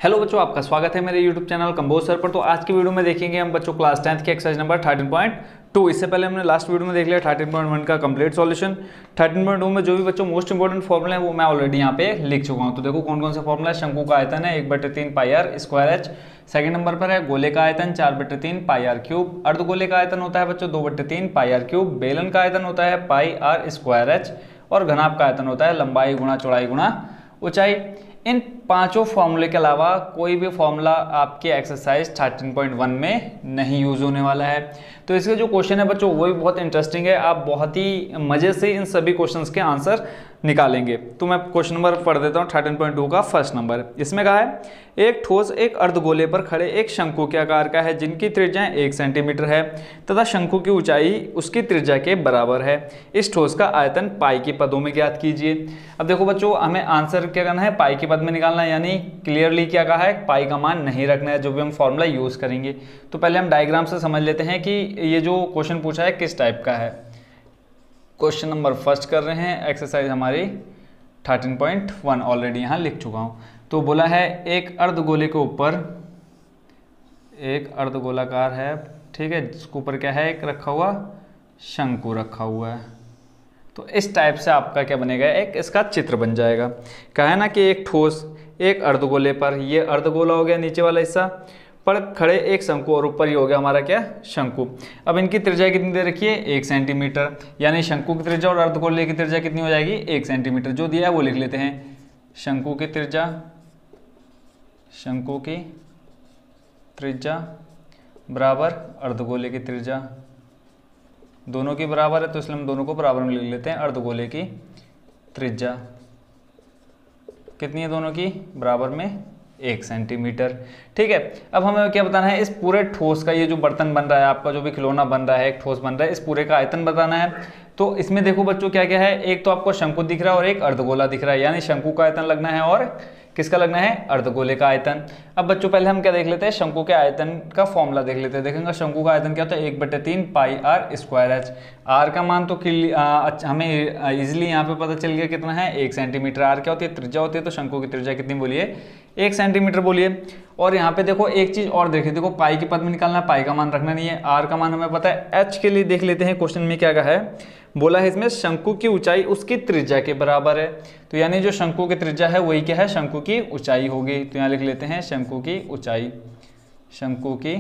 Hello बच्चों, आपका स्वागत है मेरे YouTube चैनल कंबोज सर पर। तो आज की वीडियो में देखेंगे हम बच्चों क्लास 10th की एक्सरसाइज नंबर 13.2। इससे पहले हमने लास्ट वीडियो में देख लिया 13.1 का कंप्लीट सॉल्यूशन। 13.2 में जो भी बच्चों मोस्ट इंपोर्टेंट फॉर्मूला है वो मैं ऑलरेडी यहाँ पे लिख चुका हूँ। तो देखो कौन कौन से फॉर्मूला है। शंकु का आयतन है 1/3 pi r square h. Second number पर है गोले का आयतन 4/3 पाई आर क्यूब। अर्धगोले का आयतन होता है बच्चों 2/3 पाई आर क्यूब। बेलन का आयतन होता है पाई आर स्क्वायर एच। और घनाभ का आयतन होता है लंबाई गुणा चौड़ाई गुणा ऊंचाई। इन पांचों फॉर्मूले के अलावा कोई भी फॉर्मूला आपके एक्सरसाइज 13.1 में नहीं यूज होने वाला है। तो इसके जो क्वेश्चन है बच्चों वो भी बहुत इंटरेस्टिंग है। आप बहुत ही मजे से इन सभी क्वेश्चंस के आंसर निकालेंगे। तो मैं क्वेश्चन नंबर पढ़ देता हूँ 13.2 का फर्स्ट नंबर। इसमें कहा है एक ठोस एक अर्धगोले पर खड़े एक शंकु के आकार का है जिनकी त्रिज्या 1 सेंटीमीटर है तथा शंकु की ऊंचाई उसकी त्रिज्या के बराबर है। इस ठोस का आयतन पाई के पदों में ज्ञात कीजिए। अब देखो बच्चों हमें आंसर क्या करना है, पाई के पद में निकालना है, यानी क्लियरली क्या कहा है, पाई का मान नहीं रखना है जो भी हम फॉर्मूला यूज करेंगे। तो पहले हम डायग्राम से समझ लेते हैं कि ये जो क्वेश्चन पूछा है किस टाइप का है। क्वेश्चन नंबर फर्स्ट कर रहे हैं, एक्सरसाइज हमारी 13.1 ऑलरेडी यहाँ लिख चुका हूँ। तो बोला है एक अर्धगोले के ऊपर एक अर्धगोलाकार है, ठीक है, जिसके ऊपर क्या है, एक रखा हुआ शंकु रखा हुआ है। तो इस टाइप से आपका क्या बनेगा, एक इसका चित्र बन जाएगा। कहा है ना कि एक ठोस एक अर्धगोले पर, ये अर्धगोला हो गया नीचे वाला हिस्सा, पर खड़े एक शंकु और ऊपर ही हो गया हमारा क्या, शंकु। अब इनकी त्रिज्या कितनी दे रखी है, 1 सेंटीमीटर, यानी शंकु की त्रिज्या और अर्धगोले की त्रिज्या कितनी हो जाएगी, 1 सेंटीमीटर। जो दिया है वो लिख लेते हैं, शंकु की त्रिज्या बराबर अर्धगोले की त्रिज्या, दोनों की बराबर है तो इसलिए हम दोनों को बराबर में लिख लेते हैं। अर्धगोले की त्रिज्या कितनी है, दोनों की बराबर में 1 सेंटीमीटर, ठीक है। अब हमें क्या बताना है, इस पूरे ठोस का, ये जो बर्तन बन रहा है आपका, जो भी खिलौना बन रहा है, एक ठोस बन रहा है, इस पूरे का आयतन बताना है। तो इसमें देखो बच्चों क्या क्या है, एक तो आपको शंकु दिख रहा है और एक अर्धगोला दिख रहा है, यानी शंकु का आयतन लगना है और किसका लगना है, अर्धगोले का आयतन। अब बच्चों पहले हम क्या देख लेते हैं, शंकु के आयतन का फॉर्मूला देख लेते हैं। देखेंगे शंकु का आयतन क्या होता है, 1/3 pi r square H. Are का मान तो हमें इजिली यहाँ पे पता चल गया कितना है, 1 सेंटीमीटर। आर क्या होती है, त्रिज्या होती है, तो शंकु की त्रिज्या कितनी बोलिए, 1 सेंटीमीटर बोलिए। और यहाँ पे देखो एक चीज और देखिए, देखो पाई के पद में निकालना है, पाई का मान रखना नहीं है, आर का मान हमें पता है। एच के लिए देख लेते हैं क्वेश्चन में क्या कहा है, बोला है इसमें शंकु की ऊंचाई उसकी त्रिज्या के बराबर है। तो यानी जो शंकु की त्रिज्या है वही क्या है, शंकु की ऊंचाई होगी। तो यहाँ लिख लेते हैं शंकु की ऊंचाई, शंकु की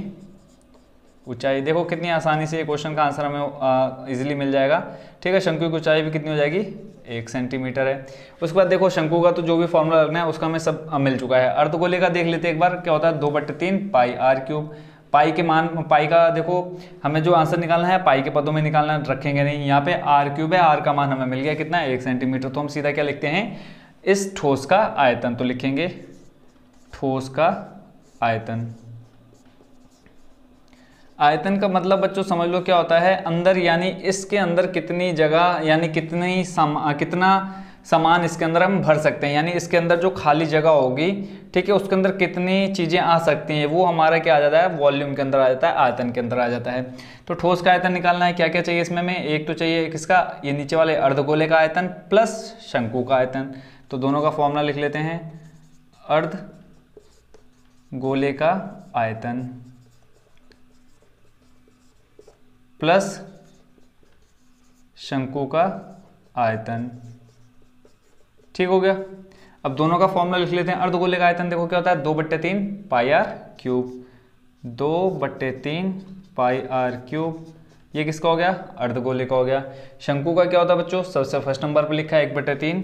ऊंचाई। देखो कितनी आसानी से ये क्वेश्चन का आंसर हमें इजीली मिल जाएगा, ठीक है। शंकु की ऊंचाई भी कितनी हो जाएगी, 1 सेंटीमीटर है। उसके बाद देखो शंकु का तो जो भी फॉर्मूला लगना है उसका हमें सब मिल चुका है। अर्धगोले का देख लेते हैं एक बार, क्या होता है, 2/3 पाई आर क्यूब। पाई के मान, पाई का देखो हमें जो आंसर निकालना है पाई के पदों में निकालना, रखेंगे नहीं। यहाँ पे आर क्यूब है, आर का मान हमें मिल गया कितना, 1 सेंटीमीटर। तो हम सीधा क्या लिखते हैं, इस ठोस का आयतन। तो लिखेंगे ठोस का आयतन। आयतन का मतलब बच्चों समझ लो क्या होता है, अंदर, यानी इसके अंदर कितनी जगह, यानी कितना सामान इसके अंदर हम भर सकते हैं, यानी इसके अंदर जो खाली जगह होगी, ठीक है, उसके अंदर कितनी चीज़ें आ सकती हैं, वो हमारा क्या आ जाता है, वॉल्यूम के अंदर आ जाता है, आयतन के अंदर आ जाता है। तो ठोस का आयतन निकालना है, क्या क्या चाहिए इसमें हमें, एक तो चाहिए किसका, ये नीचे वाले अर्धगोले का आयतन प्लस शंकु का आयतन। तो दोनों का फॉर्मूला लिख लेते हैं, अर्धगोले का आयतन प्लस शंकु का आयतन, ठीक हो गया। अब दोनों का फॉर्मूला लिख लेते हैं। अर्धगोले का आयतन देखो क्या होता है, 2/3 pi r cube, 2/3 pi r cube. ये किसका हो गया, अर्धगोले का हो गया। शंकु का क्या होता है बच्चों, सबसे फर्स्ट नंबर पर लिखा है 1/3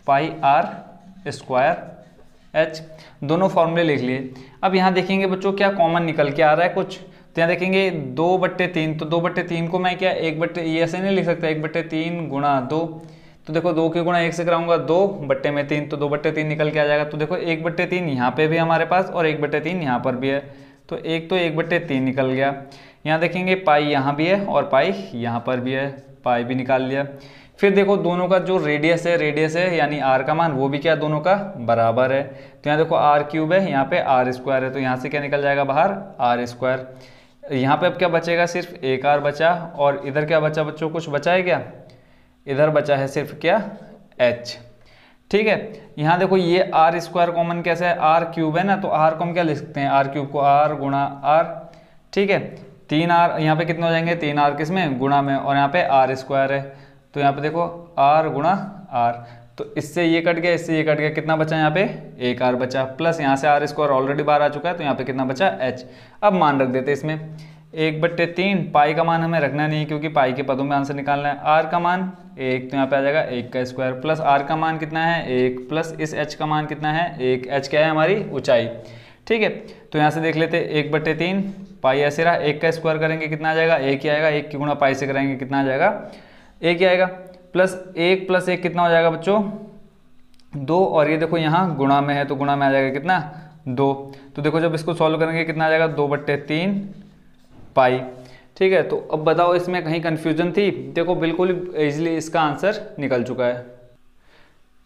पाई आर स्क्वायर एच। दोनों फॉर्मूले लिख लिए। अब यहाँ देखेंगे बच्चों क्या कॉमन निकल के आ रहा है कुछ, तो यहाँ देखेंगे 2/3, तो 2/3 को मैं क्या ये ऐसे नहीं लिख सकता, 1/3 गुणा 2। तो देखो 2 के गुणा 1 से कराऊंगा, 2/3, तो 2/3 निकल के आ जाएगा। तो देखो 1/3 यहाँ पे भी हमारे पास और 1/3 यहाँ पर भी है, तो 1/3 निकल गया। यहाँ देखेंगे पाई यहाँ भी है और पाई यहाँ पर भी है, पाई भी निकाल लिया। फिर देखो दोनों का जो रेडियस है यानी आर का मान, वो भी क्या दोनों का बराबर है। तो यहाँ देखो आर क्यूब है, यहाँ पे आर स्क्वायर है, तो यहाँ से क्या निकल जाएगा बाहर, आर स्क्वायर। यहाँ पे अब क्या बचेगा, सिर्फ एक आर बचा, और इधर क्या बचा बच्चों, कुछ बचा है क्या, इधर बचा है सिर्फ क्या, एच, ठीक है। यहाँ देखो ये आर स्क्वायर कॉमन कैसे है, आर क्यूब है ना, तो आर को हम क्या लिख सकते हैं, आर क्यूब को आर गुणा आर, ठीक है। 3r यहाँ पे कितने हो जाएंगे, 3r किस में, गुणा में, और यहाँ पे आर स्क्वायर है, तो यहाँ पे देखो आर गुणा आर, तो इससे ये कट गया, इससे ये कट गया, कितना बचा यहाँ पे, एक आर बचा, प्लस यहाँ से आर स्क्वायर ऑलरेडी बाहर आ चुका है, तो यहाँ पे कितना बचा, एच। अब मान रख देते इसमें 1/3, पाई का मान हमें रखना नहीं है क्योंकि पाई के पदों में आंसर निकालना है। आर का मान 1, तो यहाँ पे आ जाएगा 1 का स्क्वायर, प्लस आर का मान कितना है 1, प्लस इस एच का मान कितना है 1, एच क्या है हमारी ऊंचाई, ठीक है। तो यहाँ से देख लेते 1/3 पाई ऐसे रहा, 1 का स्क्वायर करेंगे कितना आ जाएगा, 1 ही आएगा, 1 की गुणा पाई से करेंगे कितना आ जाएगा, 1 ही आएगा, प्लस 1 + 1 कितना हो जाएगा बच्चों 2, और ये देखो यहाँ गुणा में है तो गुणा में आ जाएगा कितना 2। तो देखो जब इसको सॉल्व करेंगे कितना आ जाएगा 2/3 पाई, ठीक है। तो अब बताओ इसमें कहीं कन्फ्यूजन थी, देखो बिल्कुल इजीली इसका आंसर निकल चुका है।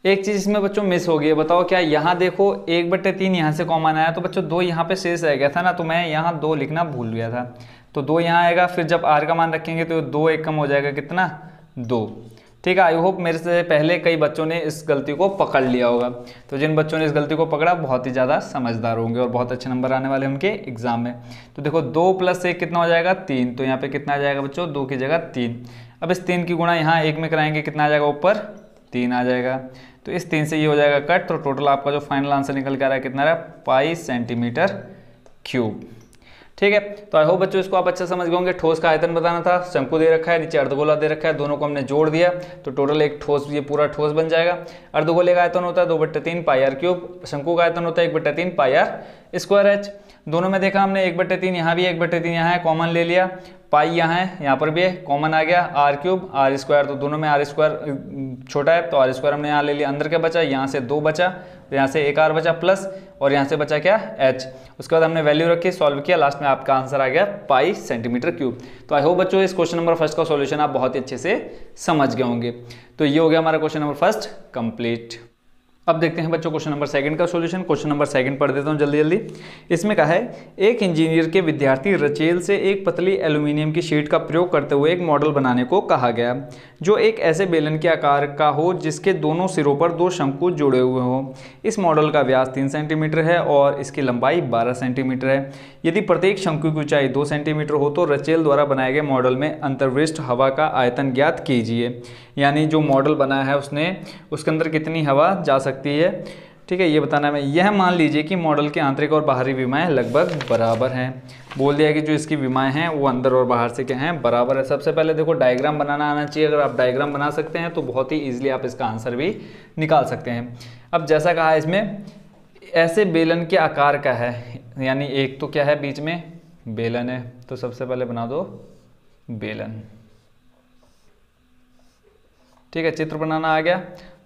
एक चीज़ इसमें बच्चों मिस हो गई है, बताओ क्या, यहाँ देखो 1/3 यहाँ से कॉमन आया तो बच्चों 2 यहाँ पे शेष रह गया था ना, तो मैं यहाँ 2 लिखना भूल गया था, तो 2 यहाँ आएगा, फिर जब आर का मान रखेंगे तो 2 1 कम हो जाएगा कितना 2, ठीक है। आई होप मेरे से पहले कई बच्चों ने इस गलती को पकड़ लिया होगा, तो जिन बच्चों ने इस गलती को पकड़ा बहुत ही ज़्यादा समझदार होंगे और बहुत अच्छे नंबर आने वाले उनके एग्जाम में। तो देखो 2 + 1 कितना हो जाएगा 3, तो यहाँ पे कितना आ जाएगा बच्चों 2 की जगह 3। अब इस 3 की गुणा यहाँ 1 में कराएंगे कितना आ जाएगा ऊपर 3 आ जाएगा, तो इस 3 से ये हो जाएगा कट, तो टोटल आपका जो फाइनल आंसर निकल कर आ रहा है कितना रहा, पाई सेंटीमीटर क्यूब, ठीक है। तो आई होप बच्चों इसको आप अच्छा समझ गए होंगे। ठोस का आयतन बताना था, शंकु दे रखा है, नीचे अर्धगोला दे रखा है, दोनों को हमने जोड़ दिया तो टोटल एक ठोस, ये पूरा ठोस बन जाएगा। अर्धगोले का आयतन होता है 2/3 पाई आर क्यूब, शंकु का आयतन होता है 1/3 पाई आर स्क्वायर एच। दोनों में देखा हमने 1/3 यहाँ भी 1/3 यहाँ है, कॉमन ले लिया, पाई यहाँ है, यहाँ पर भी है, कॉमन आ गया, आर क्यूब आर स्क्वायर, तो दोनों में आर स्क्वायर छोटा है तो आर स्क्वायर हमने यहाँ ले लिया, अंदर क्या बचा, यहाँ से 2 बचा, तो यहाँ से 1 आर बचा, प्लस और यहाँ से बचा क्या एच। उसके बाद हमने वैल्यू रखी, सॉल्व किया, लास्ट में आपका आंसर आ गया पाई सेंटीमीटर क्यूब। तो आई होप बच्चों इस क्वेश्चन नंबर फर्स्ट का सॉल्यूशन आप बहुत ही अच्छे से समझ गए होंगे। तो ये हो गया हमारा क्वेश्चन नंबर फर्स्ट कंप्लीट। अब देखते हैं बच्चों क्वेश्चन नंबर सेकंड का सॉल्यूशन। क्वेश्चन नंबर सेकंड पढ़ देता हूँ जल्दी जल्दी। इसमें कहा है एक इंजीनियर के विद्यार्थी रचेल से एक पतली एल्यूमिनियम की शीट का प्रयोग करते हुए एक मॉडल बनाने को कहा गया जो एक ऐसे बेलन के आकार का हो जिसके दोनों सिरों पर 2 शंकु जुड़े हुए हों। इस मॉडल का व्यास 3 सेंटीमीटर है और इसकी लंबाई 12 सेंटीमीटर है। यदि प्रत्येक शंकु की ऊंचाई 2 सेंटीमीटर हो तो रचेल द्वारा बनाए गए मॉडल में अंतर्विष्ट हवा का आयतन ज्ञात कीजिए। यानी जो मॉडल बनाया है उसने, उसके अंदर कितनी हवा जा सकती है, ठीक है, ये बताना है। यह मान लीजिए कि मॉडल के आंतरिक और बाहरी विमाएं लगभग बराबर हैं। बोल दिया कि जो इसकी विमाएं हैं वो अंदर और बाहर से क्या हैं, बराबर है। सबसे पहले देखो डायग्राम बनाना आना चाहिए। अगर आप डायग्राम बना सकते हैं तो बहुत ही ईजिली आप इसका आंसर भी निकाल सकते हैं। अब जैसा कहा है इसमें ऐसे बेलन के आकार का है, यानी एक तो क्या है बीच में बेलन है, तो सबसे पहले बना दो बेलन, ठीक है, चित्र बनाना आ गया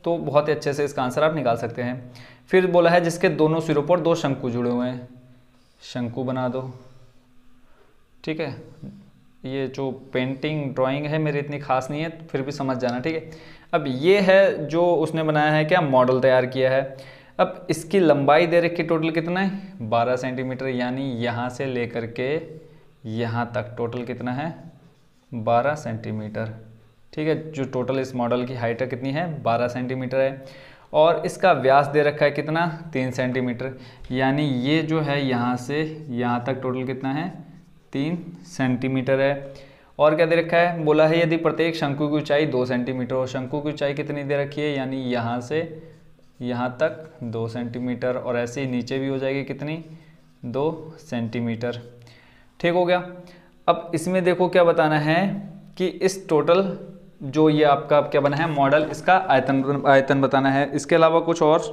तो बहुत ही अच्छे से इसका आंसर आप निकाल सकते हैं। फिर बोला है जिसके दोनों सिरों पर 2 शंकु जुड़े हुए हैं, शंकु बना दो, ठीक है। ये जो पेंटिंग ड्राइंग है मेरी इतनी खास नहीं है, फिर भी समझ जाना, ठीक है। अब ये है जो उसने बनाया है, क्या मॉडल तैयार किया है। अब इसकी लंबाई दे रखी टोटल कितना है 12 सेंटीमीटर, यानी यहाँ से लेकर के यहाँ तक टोटल कितना है 12 सेंटीमीटर, ठीक है। जो टोटल इस मॉडल की हाइट है कितनी है 12 सेंटीमीटर है और इसका व्यास दे रखा है कितना 3 सेंटीमीटर, यानी ये जो है यहाँ से यहाँ तक टोटल कितना है 3 सेंटीमीटर है। और क्या दे रखा है, बोला है यदि प्रत्येक शंकु की ऊंचाई 2 सेंटीमीटर और शंकु की ऊंचाई कितनी दे रखी है, यानी यहाँ से यहाँ तक 2 सेंटीमीटर और ऐसे ही नीचे भी हो जाएगी कितनी 2 सेंटीमीटर, ठीक हो गया। अब इसमें देखो क्या बताना है कि इस टोटल जो ये आपका क्या बना है मॉडल, इसका आयतन बताना है। इसके अलावा कुछ और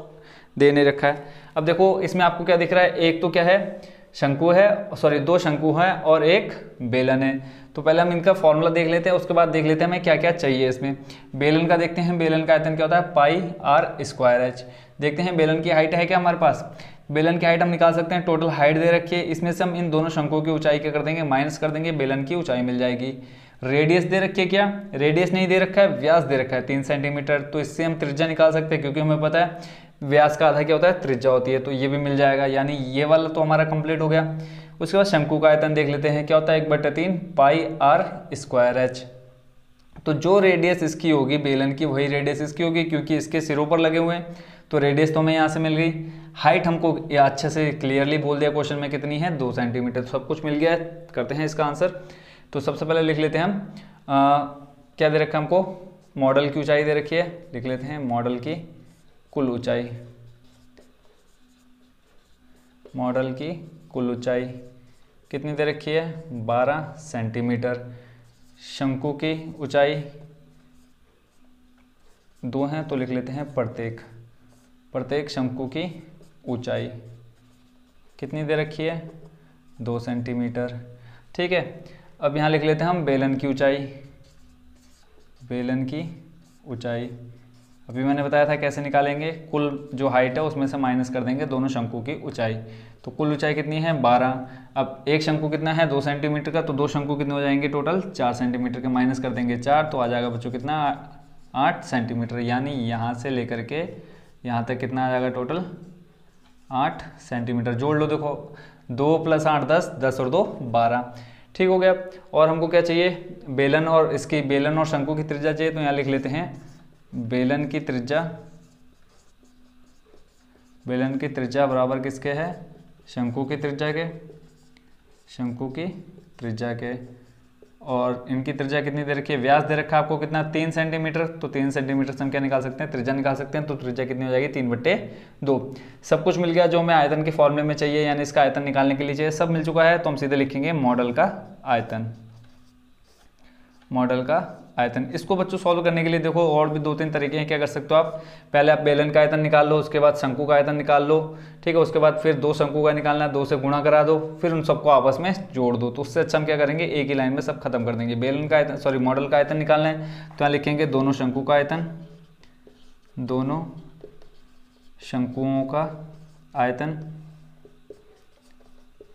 दे नहीं रखा है। अब देखो इसमें आपको क्या दिख रहा है, एक तो क्या है शंकु है, सॉरी 2 शंकु हैं और एक बेलन है। तो पहले हम इनका फॉर्मूला देख लेते हैं, उसके बाद देख लेते हैं हमें क्या क्या चाहिए इसमें। बेलन का देखते हैं, बेलन का आयतन क्या होता है पाई आर स्क्वायर एच। देखते हैं बेलन की हाइट है क्या हमारे पास, बेलन की हाइट हम निकाल सकते हैं। टोटल हाइट दे रखी है, इसमें से हम इन दोनों शंकुओं की ऊंचाई क्या कर देंगे माइनस कर देंगे, बेलन की ऊंचाई मिल जाएगी। रेडियस दे रखी है, क्या रेडियस नहीं दे रखा है, व्यास दे रखा है 3 सेंटीमीटर, तो इससे हम त्रिज्या निकाल सकते हैं क्योंकि हमें पता है व्यास का आधा क्या होता है त्रिज्या होती है, तो ये भी मिल जाएगा, यानी ये वाला तो हमारा कंप्लीट हो गया। उसके बाद शंकु का आयतन देख लेते हैं क्या होता है 1/3 पाई आर स्क्वायर एच, तो जो रेडियस इसकी होगी बेलन की वही रेडियस इसकी होगी, क्योंकि इसके सिरों पर लगे हुए हैं। तो रेडियस तो हमें यहाँ से मिल गई। हाइट हमको ये अच्छे से क्लियरली बोल दिया क्वेश्चन में कितनी है, 2 सेंटीमीटर। तो सब कुछ मिल गया है, करते हैं इसका आंसर। तो सबसे पहले लिख लेते हैं हम क्या दे रखा है हमको, मॉडल की ऊंचाई दे रखी है। लिख लेते हैं मॉडल की कुल ऊंचाई। मॉडल की कुल ऊंचाई कितनी दे रखी है, 12 सेंटीमीटर। शंकु की ऊंचाई 2 हैं, तो लिख लेते हैं प्रत्येक शंकु की ऊंचाई कितनी दे रखी है, 2 सेंटीमीटर। ठीक है, अब यहाँ लिख लेते हैं हम बेलन की ऊंचाई। बेलन की ऊंचाई अभी मैंने बताया था कैसे निकालेंगे, कुल जो हाइट है उसमें से माइनस कर देंगे दोनों शंकु की ऊंचाई। तो कुल ऊंचाई कितनी है, 12। अब एक शंकु कितना है, 2 सेंटीमीटर का, तो 2 शंकु कितने हो जाएंगे टोटल, 4 सेंटीमीटर के। माइनस कर देंगे 4, तो आ जाएगा बच्चों कितना, 8 सेंटीमीटर। यानी यहाँ से लेकर के यहाँ तक कितना आ जाएगा टोटल, 8 सेंटीमीटर। जोड़ लो, देखो 2 + 8 10, 10 और 2 12। ठीक हो गया। और हमको क्या चाहिए, बेलन और इसकी बेलन और शंकु की त्रिज्या चाहिए। तो यहाँ लिख लेते हैं बेलन की त्रिज्या बराबर किसके है, शंकु की त्रिज्या के। और इनकी त्रिज्या कितनी दे रखी है, व्यास दे रखा है आपको कितना, 3 सेंटीमीटर। तो 3 सेंटीमीटर से हम क्या निकाल सकते हैं, त्रिज्या निकाल सकते हैं। तो त्रिज्या कितनी हो जाएगी, 3/2। सब कुछ मिल गया जो हमें आयतन के फॉर्मूले में चाहिए, यानी इसका आयतन निकालने के लिए चाहिए, सब मिल चुका है। तो हम सीधे लिखेंगे मॉडल का आयतन। इसको बच्चों सॉल्व करने के लिए देखो और भी 2-3 तरीके हैं, क्या कर सकते हो आप। पहले आप बेलन का आयतन निकाल लो, उसके बाद शंकु का आयतन निकाल लो। ठीक है, उसके बाद फिर 2 शंकु का निकालना है, 2 से गुणा करा दो, फिर उन सबको आपस में जोड़ दो। तो उससे अच्छा हम क्या करेंगे, एक ही लाइन में सब खत्म कर देंगे। मॉडल का आयतन निकालना है, तो यहाँ लिखेंगे दोनों शंकु का आयतन, दोनों शंकुओं का आयतन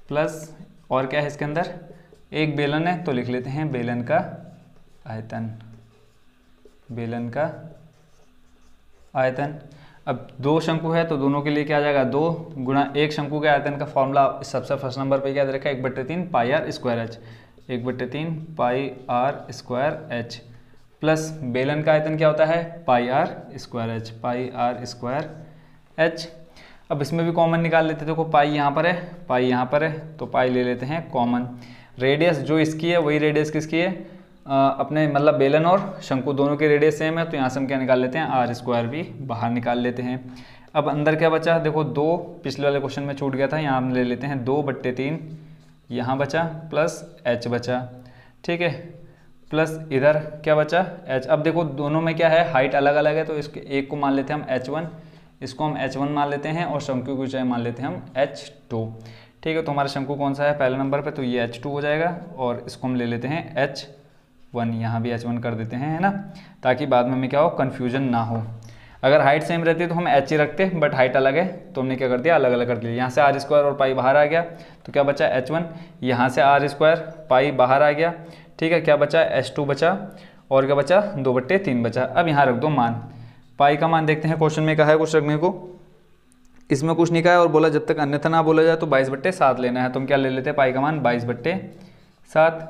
प्लस, और क्या है इसके अंदर, एक बेलन है, तो लिख लेते हैं बेलन का आयतन। अब 2 शंकु है तो दोनों के लिए क्या आ जाएगा, 2 गुणा 1 शंकु के आयतन का फॉर्मूला सबसे फर्स्ट नंबर पे क्या दे रखा है, 1/3 pi r square h. 1/3 pi r square h plus बेलन का आयतन क्या होता है, पाई आर स्क्वायर एच। अब इसमें भी कॉमन निकाल लेते हैं। देखो पाई यहाँ पर है, तो पाई ले लेते हैं कॉमन। रेडियस जो इसकी है वही रेडियस किसकी है, अपने मतलब बेलन और शंकु दोनों की रेडियस सेम है। तो यहाँ से हम क्या निकाल लेते हैं, r² भी बाहर निकाल लेते हैं। अब अंदर क्या बचा, देखो 2 पिछले वाले क्वेश्चन में छूट गया था, यहाँ हम ले लेते हैं 2/3 यहाँ बचा प्लस h बचा। ठीक है, प्लस इधर क्या बचा, h। अब देखो दोनों में क्या है, हाइट अलग अलग है, तो इसके एक को मान लेते हैं हम h1, इसको हम h1 मान लेते हैं, और शंकु की ऊंचाई मान लेते हैं हम h2। ठीक है, तो हमारा शंकु कौन सा है, पहले नंबर पे, तो ये h2 हो जाएगा, और इसको हम ले लेते हैं h1, यहाँ भी h1 कर देते हैं, है ना, ताकि बाद में हमें क्या हो, कन्फ्यूजन ना हो। अगर हाइट सेम रहती तो हम h ही रखते, बट हाइट अलग है तो हमने क्या कर दिया, अलग अलग कर दिया। यहाँ से r² और पाई बाहर आ गया, तो क्या बचा h1, यहाँ से r² पाई बाहर आ गया। ठीक है, क्या बचा, h2 बचा, और क्या बचा, 2/3 बचा। अब यहाँ रख दो मान, पाई का मान देखते हैं, क्वेश्चन में कहा है कुछ रखने को, इसमें कुछ नहीं कहा है, और बोला जब तक अन्यथा ना बोला जाए तो 22/7 लेना है। तो हम क्या ले लेते हैं, पाई का मान 22/7।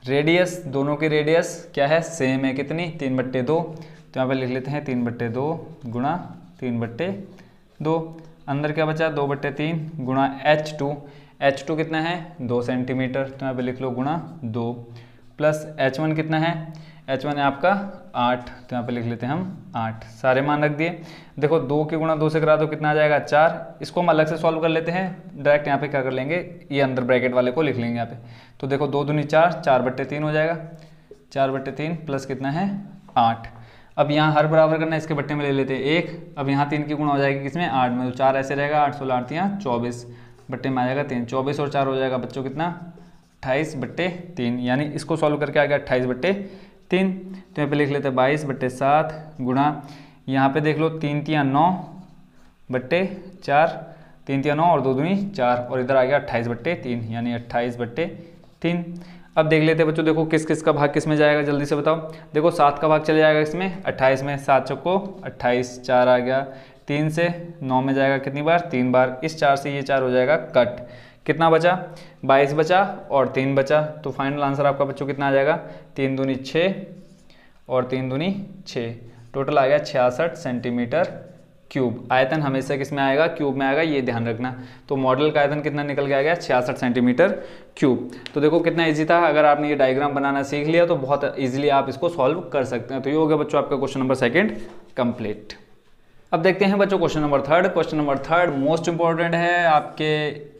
रेडियस, दोनों की रेडियस क्या है, सेम है, कितनी, 3/2। तो यहाँ पे लिख लेते हैं 3/2 गुणा 3/2। अंदर क्या बचा, 2/3 गुणा h2 कितना है, 2 सेंटीमीटर, तो यहाँ पे लिख लो गुणा 2, प्लस h1 कितना है, h1 है आपका 8, तो यहाँ पे लिख लेते हैं हम 8। सारे मान रख दिए। देखो 2 के गुणा 2 से करा दो, कितना आ जाएगा, 4। इसको हम अलग से सॉल्व कर लेते हैं, डायरेक्ट यहाँ पे क्या कर लेंगे, ये अंदर ब्रैकेट वाले को लिख लेंगे यहाँ पे। तो देखो 2 दूनी 4, 4/3 हो जाएगा, 4/3 प्लस कितना है, 8। अब यहाँ हर बराबर करना है, इसके बट्टे में ले लेते हैं 1। अब यहाँ 3 की गुणा हो जाएगी किसमें, 8 में, तो 4 ऐसे रहेगा, 8 16 8 यहाँ 24, बट्टे में आ जाएगा 3, 24 और 4 हो जाएगा बच्चों कितना, 28/3। यानी इसको सॉल्व करके आ गया 28/3। तो यहाँ पे लिख लेते हैं 22/7 गुणा, यहाँ पे देख लो 3 तियाँ 9/4, 3 तियाँ 9 और 2 दूनी 4, और इधर आ गया 28/3, यानी 28/3। अब देख लेते हैं बच्चों, देखो किस किस का भाग किस में जाएगा, जल्दी से बताओ। देखो 7 का भाग चले जाएगा इसमें 28 में, 7 चौको 28, 4 आ गया, 3 से 9 में जाएगा कितनी बार, 3 बार। इस 4 से ये 4 हो जाएगा कट, कितना बचा, 22 बचा और 3 बचा। तो फाइनल आंसर आपका बच्चों कितना आ जाएगा, 3 दूनी 6 और 3 दूनी 6, टोटल आ गया 66 सेंटीमीटर क्यूब। आयतन हमेशा किस में आएगा, क्यूब में आएगा, ये ध्यान रखना। तो मॉडल का आयतन कितना निकल के आ गया, 66 सेंटीमीटर क्यूब। तो देखो कितना इजी था, अगर आपने ये डायग्राम बनाना सीख लिया तो बहुत इजीली आप इसको सॉल्व कर सकते हैं। तो ये हो गया बच्चों आपका क्वेश्चन नंबर 2 कंप्लीट। अब देखते हैं बच्चों question number 3। Question number 3 most important है आपके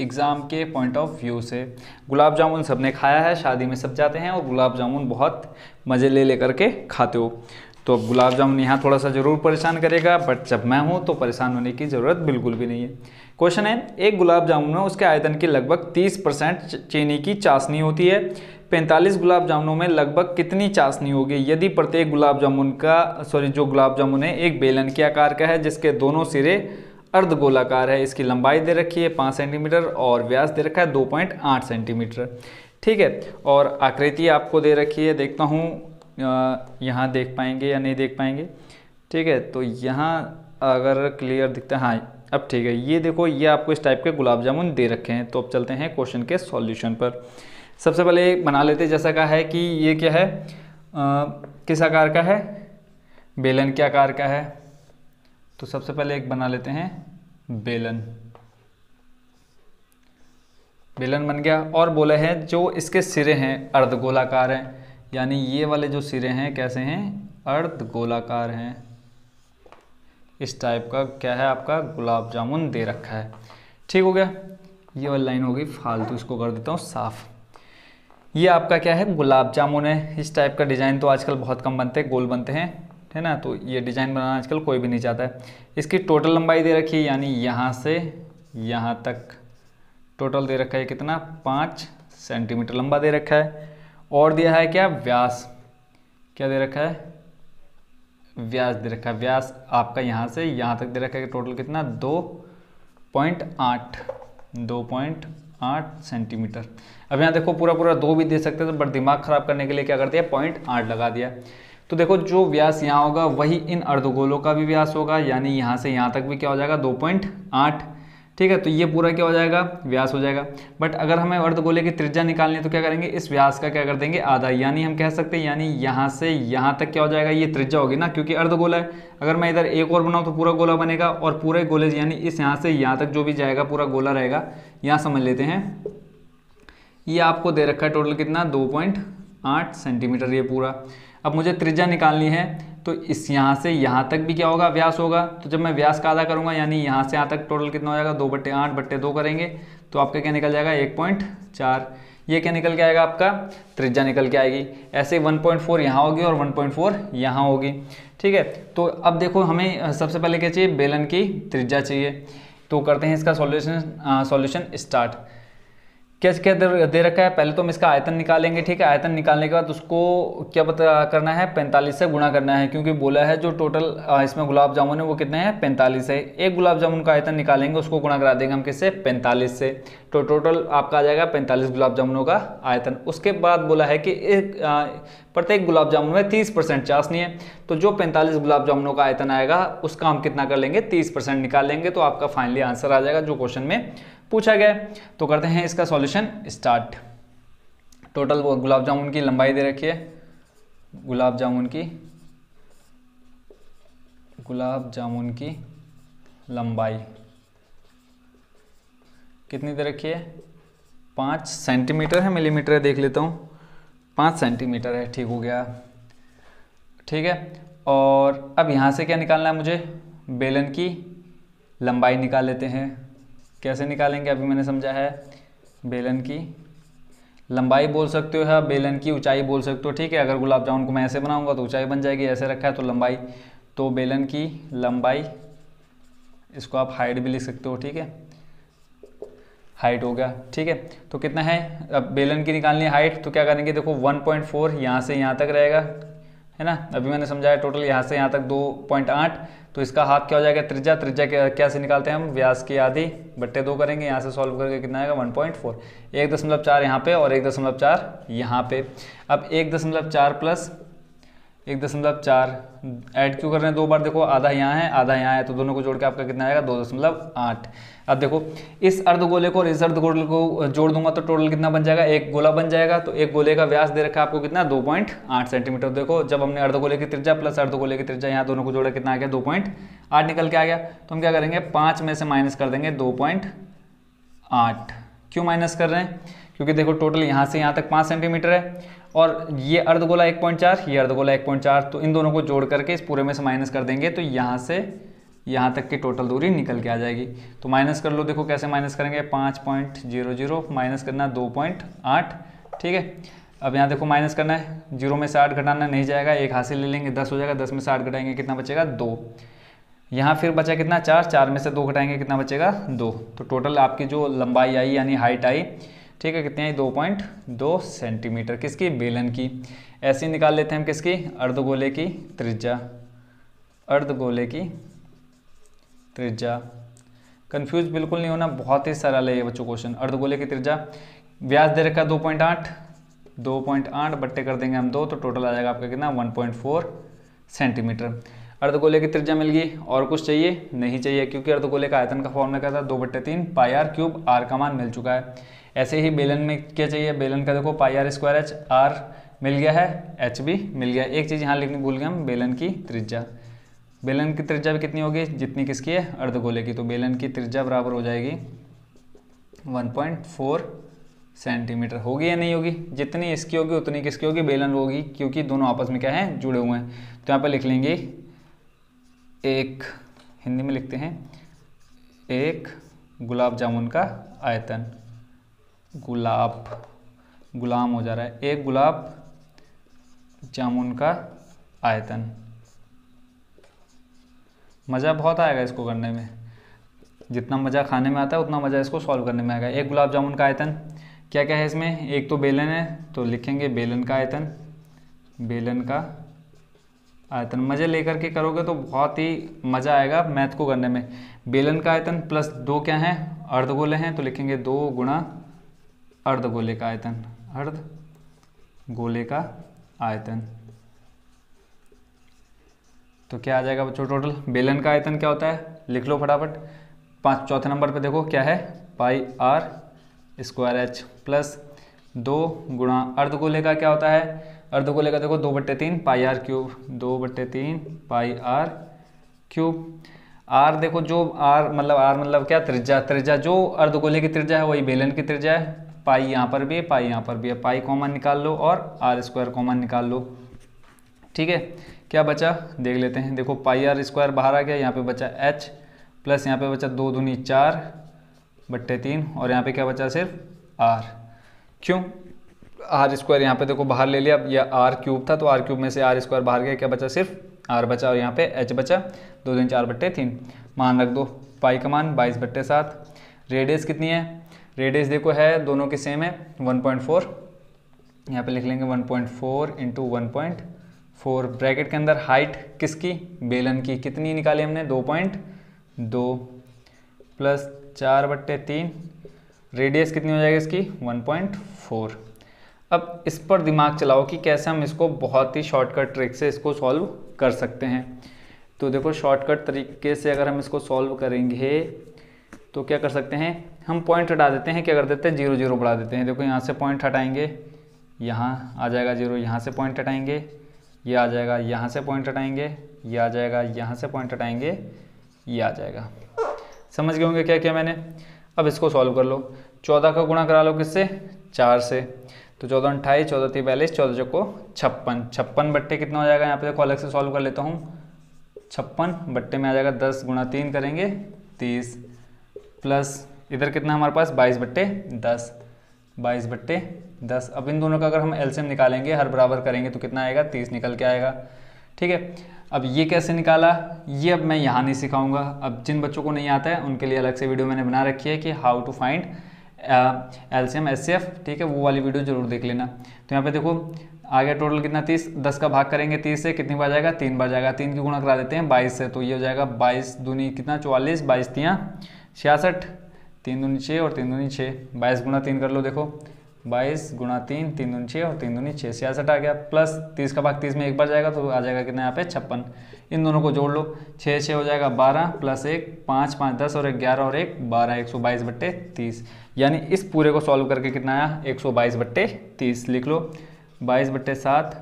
एग्जाम के पॉइंट ऑफ व्यू से। गुलाब जामुन सबने खाया है, शादी में सब जाते हैं और गुलाब जामुन बहुत मज़े ले लेकर के खाते हो। तो गुलाब जामुन यहाँ थोड़ा सा ज़रूर परेशान करेगा, बट जब मैं हूँ तो परेशान होने की ज़रूरत बिल्कुल भी नहीं है। क्वेश्चन है, एक गुलाब जामुन में उसके आयतन की लगभग 30% चीनी की चाशनी होती है। 45 गुलाब जामुनों में लगभग कितनी चाशनी होगी यदि प्रत्येक गुलाब जामुन का जो गुलाब जामुन है एक बेलन के आकार का है जिसके दोनों सिरे अर्धगोलाकार है। इसकी लंबाई दे रखी है 5 सेंटीमीटर और व्यास दे रखा है 2.8 सेंटीमीटर। ठीक है, और आकृति आपको दे रखी है, देखता हूँ यहाँ देख पाएंगे या नहीं देख पाएंगे। ठीक है, तो यहाँ अगर क्लियर दिखता है, हाँ अब ठीक है। ये देखो, ये आपको इस टाइप के गुलाब जामुन दे रखे हैं। तो अब चलते हैं क्वेश्चन के सॉल्यूशन पर। सबसे पहले बना लेते हैं, जैसा कहा है कि ये क्या है, किस आकार का है, बेलन के आकार का है। तो सबसे पहले एक बना लेते हैं बेलन। बेलन बन गया, और बोले हैं जो इसके सिरे हैं अर्धगोलाकार हैं, यानी ये वाले जो सिरे हैं कैसे हैं, अर्धगोलाकार हैं। इस टाइप का क्या है आपका गुलाब जामुन दे रखा है। ठीक हो गया, ये वाली लाइन हो गई फालतू, इसको कर देता हूँ साफ। ये आपका क्या है, गुलाब जामुन है। इस टाइप का डिज़ाइन तो आजकल बहुत कम बनते हैं, गोल बनते हैं, है ना। तो ये डिज़ाइन बनाना आजकल कोई भी नहीं चाहता है। इसकी टोटल लंबाई दे रखी है, यानी यहाँ से यहाँ तक टोटल दे रखा है कितना, 5 सेंटीमीटर लंबा दे रखा है। और दिया है क्या, व्यास, क्या दे रखा है, व्यास दे रखा है। व्यास आपका यहाँ से यहाँ तक दे रखा है, टोटल कितना, 2.8 सेंटीमीटर। अब यहाँ देखो पूरा पूरा 2 भी दे सकते थे, बट दिमाग खराब करने के लिए क्या कर दिया, 0.8 लगा दिया। तो देखो जो व्यास यहाँ होगा वही इन अर्धगोलों का भी व्यास होगा, यानी यहाँ से यहाँ तक भी क्या हो जाएगा, 2.8। ठीक है, तो ये पूरा क्या हो जाएगा, व्यास हो जाएगा। बट अगर हमें अर्धगोले की त्रिज्या निकालनी है तो क्या करेंगे, इस व्यास का क्या कर देंगे, आधा। यानी हम कह सकते हैं, यानी यहाँ से यहाँ तक क्या हो जाएगा, ये त्रिज्या होगी ना, क्योंकि अर्धगोला है। अगर मैं इधर एक और बनाऊँ तो पूरा गोला बनेगा, और पूरे गोले यानी इस यहाँ से यहाँ तक जो भी जाएगा पूरा गोला रहेगा। यहाँ समझ लेते हैं, ये आपको दे रखा है टोटल कितना, 2.8 सेंटीमीटर ये पूरा। अब मुझे त्रिज्या निकालनी है, तो इस यहाँ से यहाँ तक भी क्या होगा, व्यास होगा। तो जब मैं व्यास का आधा करूँगा, यानी यहाँ से यहाँ तक टोटल कितना हो जाएगा, 2/8/2 करेंगे तो आपका क्या निकल जाएगा, 1.4। ये क्या निकल के आएगा, आपका त्रिज्या निकल के आएगी। ऐसे 1.4 यहाँ होगी और 1.4 यहाँ होगी। ठीक है, तो अब देखो हमें सबसे पहले क्या चाहिए, बेलन की त्रिज्या चाहिए। तो करते हैं इसका सॉल्यूशन स्टार्ट। क्या क्या दे रखा है, पहले तो हम इसका आयतन निकालेंगे। ठीक है, आयतन निकालने के बाद उसको क्या पता करना है, 45 से गुणा करना है, क्योंकि बोला है जो टोटल इसमें गुलाब जामुन है वो कितने हैं, 45 है। एक गुलाब जामुन का आयतन निकालेंगे, उसको गुणा करा देंगे हम किससे, 45 से। तो टोटल आपका आ जाएगा 45 गुलाब जामुनों का आयतन। उसके बाद बोला है कि प्रत्येक गुलाब जामुन में 30% चाशनी है। तो जो 45 गुलाब जामुनों का आयतन आएगा उसका हम कितना कर लेंगे, 30% निकाल लेंगे, तो आपका फाइनली आंसर आ जाएगा जो क्वेश्चन में पूछा गया। तो करते हैं इसका सॉल्यूशन स्टार्ट। टोटल वो गुलाब जामुन की लंबाई दे रखी है, गुलाब जामुन की लंबाई कितनी दे रखी है, 5 सेंटीमीटर है, मिलीमीटर है देख लेता हूँ, 5 सेंटीमीटर है। ठीक हो गया, ठीक है। और अब यहाँ से क्या निकालना है मुझे, बेलन की लंबाई निकाल लेते हैं। कैसे निकालेंगे, अभी मैंने समझा है। बेलन की लंबाई बोल सकते हो या बेलन की ऊंचाई बोल सकते हो। ठीक है, अगर गुलाब जामुन को मैं ऐसे बनाऊंगा तो ऊंचाई बन जाएगी, ऐसे रखा है तो लंबाई। तो बेलन की लंबाई, इसको आप हाइट भी लिख सकते हो। ठीक है, हाइट हो गया। ठीक है, तो कितना है, अब बेलन की निकालनी है हाइट, तो क्या करेंगे, देखो 1.4 यहाँ से यहाँ तक रहेगा, है ना। अभी मैंने समझाया टोटल यहाँ से यहाँ तक 2.8, तो इसका हाफ क्या हो जाएगा, त्रिज्या। त्रिज्या क्या से निकालते हैं हम, व्यास की आधी बट्टे 2 करेंगे। यहाँ से सॉल्व करके कितना आएगा, 1.4। 1.4 यहाँ पे और 1.4 यहाँ पे। अब 1.4 प्लस 1.4 ऐड क्यों कर रहे हैं 2 बार, देखो आधा यहाँ है आधा यहाँ है, तो दोनों को जोड़ के आपका कितना आएगा 2.8। अब देखो इस अर्धगोले को और इस अर्धगोले को जोड़ दूंगा तो टोटल कितना बन जाएगा, एक गोला बन जाएगा। तो एक गोले का व्यास दे रखा है आपको कितना 2.8 सेंटीमीटर। देखो जब हमने अर्धगोले की त्रिज्या प्लस अर्धगोले की त्रिज्या यहाँ दोनों को जोड़ा कितना आ गया 2.8 निकल के आ गया। तो हम क्या करेंगे 5 में से माइनस कर देंगे 2.8। क्यों माइनस कर रहे हैं, क्योंकि देखो टोटल यहाँ से यहाँ तक 5 सेंटीमीटर है और ये अर्धगोला 1.4, ये अर्धगोला 1.4, तो इन दोनों को जोड़ करके इस पूरे में से माइनस कर देंगे तो यहाँ से यहाँ तक की टोटल दूरी निकल के आ जाएगी। तो माइनस कर लो, देखो कैसे माइनस करेंगे 5.00 माइनस करना 2.8, ठीक है। अब यहाँ देखो माइनस करना है, 0 में से 8 घटाना नहीं जाएगा, एक हाथ से ले लेंगे 10 हो जाएगा, 10 में से 8 घटाएंगे कितना बचेगा 2। यहाँ फिर बचा कितना 4, 4 में से 2 घटाएंगे कितना बचेगा 2। तो टोटल आपकी जो लंबाई आई यानी हाइट आई, ठीक है, कितनी आई 2.2 सेंटीमीटर, किसकी बेलन की। ऐसे ही निकाल लेते हैं हम किसकी, अर्धगोले की त्रिज्या, अर्धगोले की त्रिज्या। कंफ्यूज बिल्कुल नहीं होना, बहुत ही सरल है ये बच्चों क्वेश्चन। अर्धगोले की त्रिज्या व्यास दे रखा 2.8 बट्टे कर देंगे हम 2, तो टोटल आ जाएगा आपका कितना 1.4 सेंटीमीटर। अर्धगोले की त्रिज्या मिल गई, और कुछ चाहिए नहीं चाहिए, क्योंकि अर्धगोले का आयतन का फॉर्मूला क्या था 2/3 पाई आर क्यूब, आर का मान मिल चुका है। ऐसे ही बेलन में क्या चाहिए, बेलन का देखो पाई आर स्क्वायर एच, आर मिल गया है, एच भी मिल गया। एक चीज़ यहाँ लिखनी भूल गए हम, बेलन की त्रिज्या। बेलन की त्रिज्या भी कितनी होगी, जितनी किसकी है अर्धगोले की, तो बेलन की त्रिज्या बराबर हो जाएगी 1.4 सेंटीमीटर। होगी या नहीं होगी, जितनी इसकी होगी उतनी किसकी होगी, बेलन होगी, क्योंकि दोनों आपस में क्या है जुड़े हुए हैं। तो यहाँ पर लिख लेंगे एक, हिंदी में लिखते हैं एक गुलाब जामुन का आयतन, गुलाम हो जा रहा है, एक गुलाब जामुन का आयतन। मज़ा बहुत आएगा इसको करने में, जितना मज़ा खाने में आता है उतना मज़ा इसको सॉल्व करने में आएगा। एक गुलाब जामुन का आयतन क्या क्या है इसमें, एक तो बेलन है तो लिखेंगे बेलन का आयतन, बेलन का आयतन। मज़े लेकर के करोगे तो बहुत ही मज़ा आएगा मैथ को करने में। बेलन का आयतन प्लस 2 क्या है अर्धगोले हैं, तो लिखेंगे 2 गुणा अर्धगोले का आयतन, अर्धगोले का आयतन। तो क्या आ जाएगा बच्चों टोटल, बेलन का आयतन क्या होता है लिख लो फटाफट। चौथे नंबर पे देखो क्या है, पाई आर स्क्वायर एच प्लस 2 गुणा अर्धगोले का क्या होता है, अर्धगोले का देखो 2/3 pi r cube, 2/3 pi r cube. R देखो जो आर मतलब क्या त्रिज्या, त्रिज्या जो अर्धगोले की त्रिज्या है वही बेलन की त्रिज्या है। पाई यहाँ पर भी है, पाई यहाँ पर भी है, पाई कॉमन निकाल लो और आर स्क्वायर कॉमन निकाल लो, ठीक है। क्या बचा देख लेते हैं, देखो पाई आर स्क्वायर बाहर आ गया, यहाँ पे बचा एच प्लस यहाँ पे बचा 2 दूनी 4/3 और यहाँ पे क्या बचा सिर्फ आर। क्यों, आर स्क्वायर यहाँ पे देखो बाहर ले लिया, अब यह आर क्यूब था तो आर क्यूब में से आर स्क्वायर बाहर गया, क्या बचा सिर्फ आर बचा, और यहाँ पे एच बचा 2 दूनी 4/3। मान रख दो, पाई का मान 22/7। रेडियस कितनी है, रेडियस देखो है दोनों की सेम है 1.4, यहाँ पे लिख लेंगे 1.4 × 1.4। ब्रैकेट के अंदर हाइट किसकी, बेलन की, कितनी निकाली हमने 2.2 प्लस 4/3। रेडियस कितनी हो जाएगी इसकी 1.4। अब इस पर दिमाग चलाओ कि कैसे हम इसको बहुत ही शॉर्टकट ट्रिक से इसको सॉल्व कर सकते हैं। तो देखो शॉर्टकट तरीके से अगर हम इसको सॉल्व करेंगे तो क्या कर सकते हैं, हम पॉइंट हटा देते हैं, क्या कर देते हैं 0 0 बढ़ा देते हैं। देखो यहाँ से पॉइंट हटाएंगे, यहाँ आ जाएगा 0, यहाँ से पॉइंट हटाएंगे, ये आ जाएगा, यहाँ से पॉइंट हटाएंगे, ये आ जाएगा, यहाँ से पॉइंट हटाएंगे, ये आ जाएगा। समझ गए होंगे क्या किया मैंने। अब इसको सॉल्व कर लो, 14 का गुणा करा लो किससे 4 से, तो 14 28, 14 3 42, 14 चौको 56, 56 बट्टे कितना हो जाएगा, यहाँ पे देखो अलग से सॉल्व कर लेता हूँ। 56 बट्टे में आ जाएगा 10 गुणा 3 करेंगे 30 प्लस इधर कितना हमारे पास 22/10, 22/10। अब इन दोनों का अगर हम एलसीएम निकालेंगे, हर बराबर करेंगे तो कितना आएगा 30 निकल के आएगा, ठीक है। अब ये कैसे निकाला, ये अब मैं यहाँ नहीं सिखाऊंगा। अब जिन बच्चों को नहीं आता है उनके लिए अलग से वीडियो मैंने बना रखी है कि how to find LCM HCF, ठीक है, वो वाली वीडियो जरूर देख लेना। तो यहाँ पे देखो आ गया टोटल कितना 30, 10 का भाग करेंगे 30 से, कितनी बार जाएगा 3 बार जाएगा, 3 की गुणा करा देते हैं 22 से, तो ये हो जाएगा 22 दूनी कितना 44, 22 3 66, 3 दूनी 6 और 3 दूनी 6, 22 गुणा 3 कर लो, देखो 22 गुणा 3, 3 दूनी 6 और 3 दूनी 6, 66 आ गया। प्लस 30 का भाग 30 में एक बार जाएगा तो आ जाएगा कितना यहाँ पे 56। इन दोनों को जोड़ लो, 6 6 हो जाएगा 12 प्लस 1 5 5 10 और 11 और 1 12, 122/30। यानी इस पूरे को सॉल्व करके कितना आया 122/30। लिख लो 22/7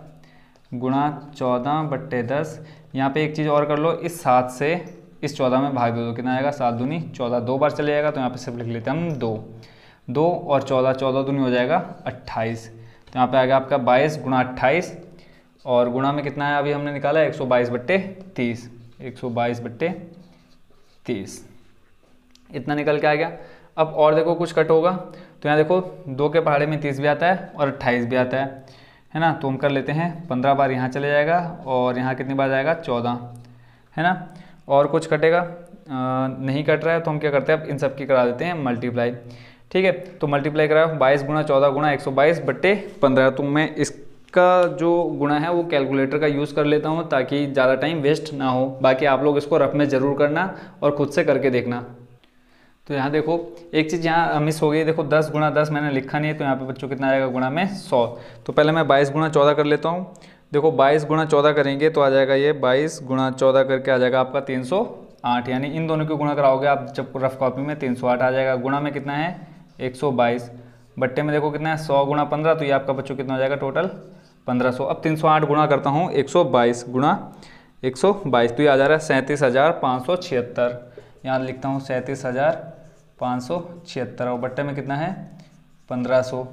गुणा 14/10। यहाँ पे एक चीज़ और कर लो, इस 7 से इस 14 में भाग दे दो, कितना आएगा 7 दूनी 14, 2 बार चले जाएगा तो यहाँ पे सिर्फ लिख लेते हैं हम 2 और 14, 14 दूनी हो जाएगा 28। तो यहाँ पे आ गया आपका 22 गुणा 28 और गुणा में कितना है अभी हमने निकाला 122/30, 122/30 इतना निकल के आ गया। अब और देखो कुछ कट होगा तो यहाँ देखो 2 के पहाड़े में 30 भी आता है और 28 भी आता है ना। तो हम कर लेते हैं 15 बार यहाँ चले जाएगा और यहाँ कितनी बार जाएगा 14, है ना। और कुछ कटेगा नहीं कट रहा है तो हम क्या करते हैं अब इन सब की करा देते हैं मल्टीप्लाई। ठीक है, तो मल्टीप्लाई कराओ 22 गुणा 14 गुणा 122/15। तो मैं इसका जो गुणा है वो कैलकुलेटर का यूज़ कर लेता हूँ ताकि ज़्यादा टाइम वेस्ट ना हो। बाकी आप लोग इसको रफ में ज़रूर करना और खुद से करके देखना। तो यहाँ देखो एक चीज़ यहाँ मिस हो गई, देखो 10 गुणा 10 मैंने लिखा नहीं है, तो यहाँ पे बच्चों कितना आएगा गुणा में 100। तो पहले मैं 22 गुणा 14 कर लेता हूँ। देखो 22 गुणा 14 करेंगे तो आ जाएगा ये 22 गुणा 14 करके आ जाएगा आपका 308। यानी इन दोनों की गुणा कराओगे आप जब रफ कॉपी में 308 आ जाएगा। गुणा में कितना है 122, बट्टे में देखो कितना है 100 गुणा 15, तो ये आपका बच्चों कितना हो जाएगा टोटल 1500। अब 308 गुणा करता हूँ 122 गुणा 122, तो ये आ जा रहा है 37,576। यहाँ लिखता हूँ 37,576 और बट्टे में कितना है 1500।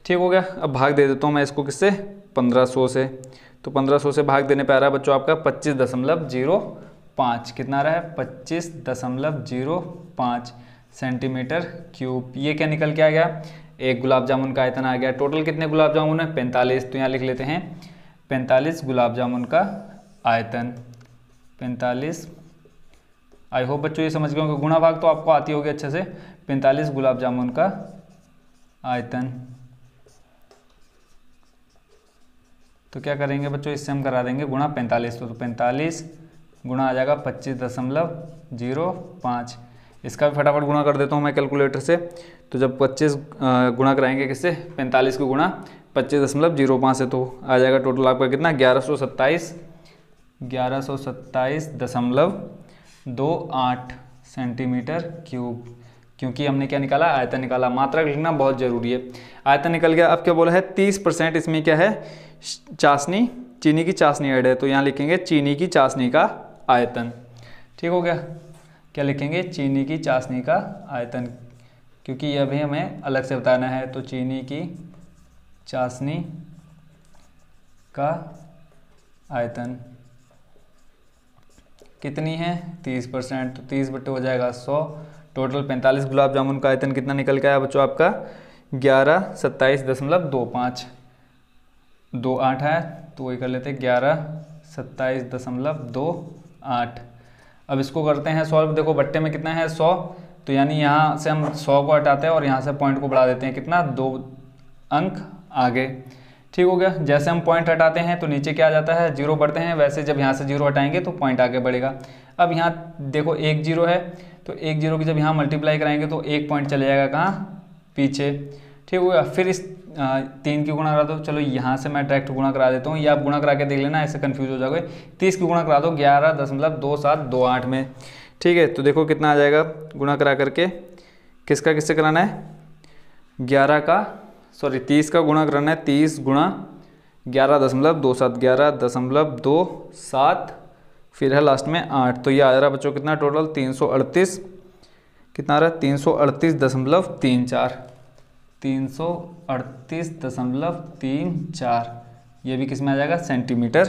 ठीक हो गया। अब भाग दे देता हूँ मैं इसको किससे 1500 से। तो 1500 से भाग देने पे आ रहा है बच्चों आपका 25.05। कितना आ रहा है 25.05 सेंटीमीटर क्यूब। ये क्या निकल के आ गया एक गुलाब जामुन का आयतन आ गया। टोटल कितने गुलाब जामुन है 45, तो यहाँ लिख लेते हैं 45 गुलाब जामुन का आयतन 45। आई होप बच्चों ये समझ गए होंगे, गुणा भाग तो आपको आती होगी अच्छे से। 45 गुलाब जामुन का आयतन। तो क्या करेंगे बच्चों इससे हम करा देंगे गुणा 45, तो 45 गुणा आ जाएगा 25.05। इसका भी फटाफट गुणा कर देता हूँ मैं कैलकुलेटर से। तो जब 25 गुणा कराएंगे किससे 45 को गुणा 25.05 से, तो आ जाएगा टोटल आपका कितना 1127.28 सेंटीमीटर क्यूब। क्योंकि हमने क्या निकाला आयतन निकाला। मात्रक लिखना बहुत ज़रूरी है। आयतन निकल गया। अब क्या बोला है 30% इसमें क्या है चाशनी, चीनी की चाशनी ऐड है, तो यहाँ लिखेंगे चीनी की चाशनी का आयतन। ठीक हो गया। क्या लिखेंगे चीनी की चाशनी का आयतन, क्योंकि यह भी हमें अलग से बताना है। तो चीनी की चाशनी का आयतन कितनी है 30%, तो 30 बटे हो जाएगा 100। टोटल 45 गुलाब जामुन का आयतन कितना निकल के आया बच्चों आपका 1127.25। 28 है तो वही कर लेते हैं 1127.28। अब इसको करते हैं सॉल्व। देखो बट्टे में कितना है 100, तो यानी यहाँ से हम 100 को हटाते हैं और यहाँ से पॉइंट को बढ़ा देते हैं कितना 2 अंक आगे। ठीक हो गया। जैसे हम पॉइंट हटाते हैं तो नीचे क्या आ जाता है 0 बढ़ते हैं, वैसे जब यहाँ से 0 हटाएंगे तो पॉइंट आगे बढ़ेगा। अब यहाँ देखो 1 0 है, तो 1 0 की जब यहाँ मल्टीप्लाई कराएंगे तो 1 पॉइंट चले जाएगा कहाँ पीछे। ठीक हो गया। फिर इस 3 की गुणा करा दो। चलो यहाँ से मैं डायरेक्ट गुणा करा देता हूँ, या आप गुणा करा के देख लेना, ऐसे कंफ्यूज हो जाओगे। 30 की गुणा करा दो 11.2728 में। ठीक है, तो देखो कितना आ जाएगा गुणा करा करके। किसका किससे कराना है 30 का गुणा कराना है। 30 गुणा 11.27 11.27 फिर है लास्ट में 8, तो ये आ रहा है बच्चों कितना टोटल 338। कितना आ रहा है 338.34 338.34। ये भी किस में आ जाएगा सेंटीमीटर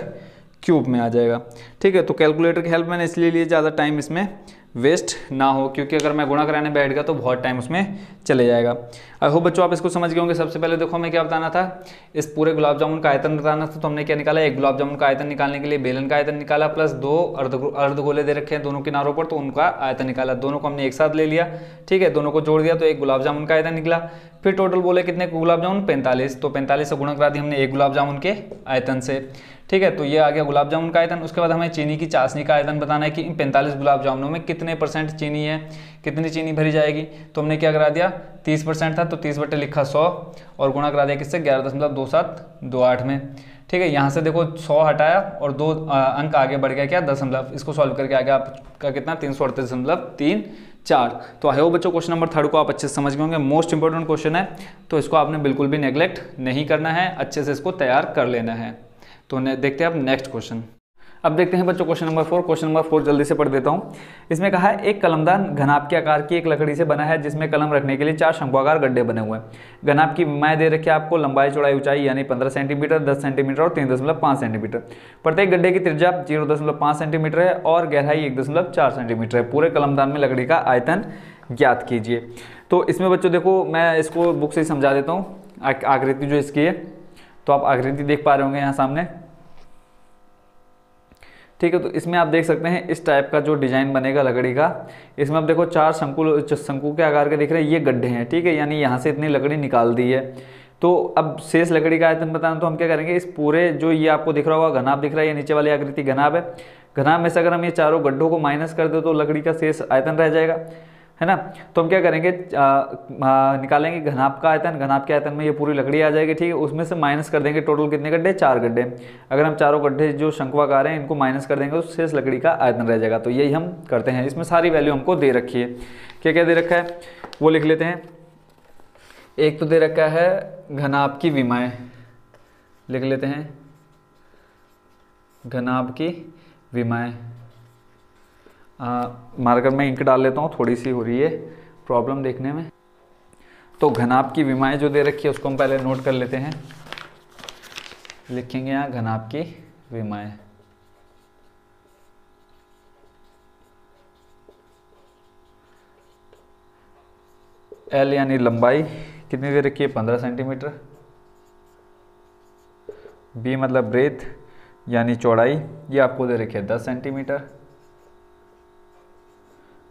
क्यूब में आ जाएगा। ठीक है, तो कैलकुलेटर की हेल्प मैंने इसलिए लिए ज़्यादा टाइम इसमें वेस्ट ना हो, क्योंकि अगर मैं गुणा कराने बैठ गया तो बहुत टाइम उसमें चले जाएगा। आई होप बच्चों आप इसको समझ गए होंगे। सबसे पहले देखो हमें क्या बताना था, इस पूरे गुलाब जामुन का आयतन बताना था। तो हमने क्या निकाला, एक गुलाब जामुन का आयतन निकालने के लिए बेलन का आयतन निकाला, प्लस 2 अर्धगोले दे रखे हैं दोनों किनारों पर, तो उनका आयतन निकाला। दोनों को हमने एक साथ ले लिया। ठीक है, दोनों को जोड़ दिया तो एक गुलाब जामुन का आयतन निकला। फिर टोटल बोले कितने गुलाब जामुन 45, तो 45 से गुणा करा दी हमने एक गुलाब जामुन के आयतन से। ठीक है, तो ये आ गया गुलाब जामुन का आयतन। उसके बाद हमें चीनी की चाशनी का आयतन बताना है कि इन 45 गुलाब जामुनों में कितने % चीनी है, कितनी चीनी भरी जाएगी। तो हमने क्या करा दिया, 30% था तो 30 बटे लिखा 100 और गुणा करा दिया किससे, 11.2728 में। ठीक है, यहाँ से देखो 100 हटाया और 2 अंक आगे बढ़ गया क्या, दशमलव। इसको सॉल्व करके आ गया आपका कितना, 338.34। तो आई होप बच्चों क्वेश्चन नंबर 3 को आप अच्छे से समझ गए होंगे। मोस्ट इंपॉर्टेंट क्वेश्चन है, तो इसको आपने बिल्कुल भी नेग्लेक्ट नहीं करना है, अच्छे से इसको तैयार कर लेना है। तो देखते हैं अब नेक्स्ट क्वेश्चन। अब देखते हैं बच्चों क्वेश्चन नंबर 4। क्वेश्चन नंबर 4 जल्दी से पढ़ देता हूँ। इसमें कहा है एक कलमदान घनाभ के आकार की एक लकड़ी से बना है जिसमें कलम रखने के लिए 4 शंक्वाकार गड्ढे बने हुए हैं। घनाभ की विमाएं दे रखी है आपको, लंबाई चौड़ाई ऊंचाई यानी 15 सेंटीमीटर, 10 सेंटीमीटर और 3.5 सेंटीमीटर। प्रत्येक गड्ढे की त्रिज्या 0.5 सेंटीमीटर है और गहराई 1.4 सेंटीमीटर है। पूरे कलमदान में लकड़ी का आयतन ज्ञात कीजिए। तो इसमें बच्चों देखो, मैं इसको बुक से ही समझा देता हूँ, आकृति जो इसकी है। तो आप आकृति देख पा रहे होंगे यहाँ सामने, ठीक है। तो इसमें आप देख सकते हैं इस टाइप का जो डिजाइन बनेगा लकड़ी का। इसमें आप देखो 4 शंकु के आकार के दिख रहे हैं, ये गड्ढे हैं, ठीक है, यानी यहाँ से इतनी लकड़ी निकाल दी है। तो अब शेष लकड़ी का आयतन बताना, तो हम क्या करेंगे, इस पूरे जो ये आपको दिख रहा होगा घनाभ दिख रहा है, ये नीचे वाली आकृति घनाभ है। घनाभ में से अगर हम ये चारों गड्ढों को माइनस कर दे तो लकड़ी का शेष आयतन रह जाएगा, है ना। तो हम क्या करेंगे, निकालेंगे घनाभ का आयतन। घनाभ के आयतन में ये पूरी लकड़ी आ जाएगी, ठीक है। उसमें से माइनस कर देंगे टोटल कितने गड्ढे, 4 गड्ढे। अगर हम चारों गड्ढे जो शंक्वाकार हैं इनको माइनस कर देंगे तो शेष लकड़ी का आयतन रह जाएगा। तो यही हम करते हैं। इसमें सारी वैल्यू हमको दे रखी है, क्या क्या दे रखा है वो लिख लेते हैं। एक तो दे रखा है घनाभ की विमाएं, लिख लेते हैं घनाभ की विमाएं। मार्कर में इंक डाल लेता हूँ, थोड़ी सी हो रही है प्रॉब्लम देखने में। तो घनाभ की विमाएं जो दे रखी है उसको हम पहले नोट कर लेते हैं। लिखेंगे यहाँ घनाभ की विमाएं। एल यानी लंबाई कितनी दे रखी है, 15 सेंटीमीटर। बी मतलब ब्रेथ यानी चौड़ाई, ये आपको दे रखी है 10 सेंटीमीटर।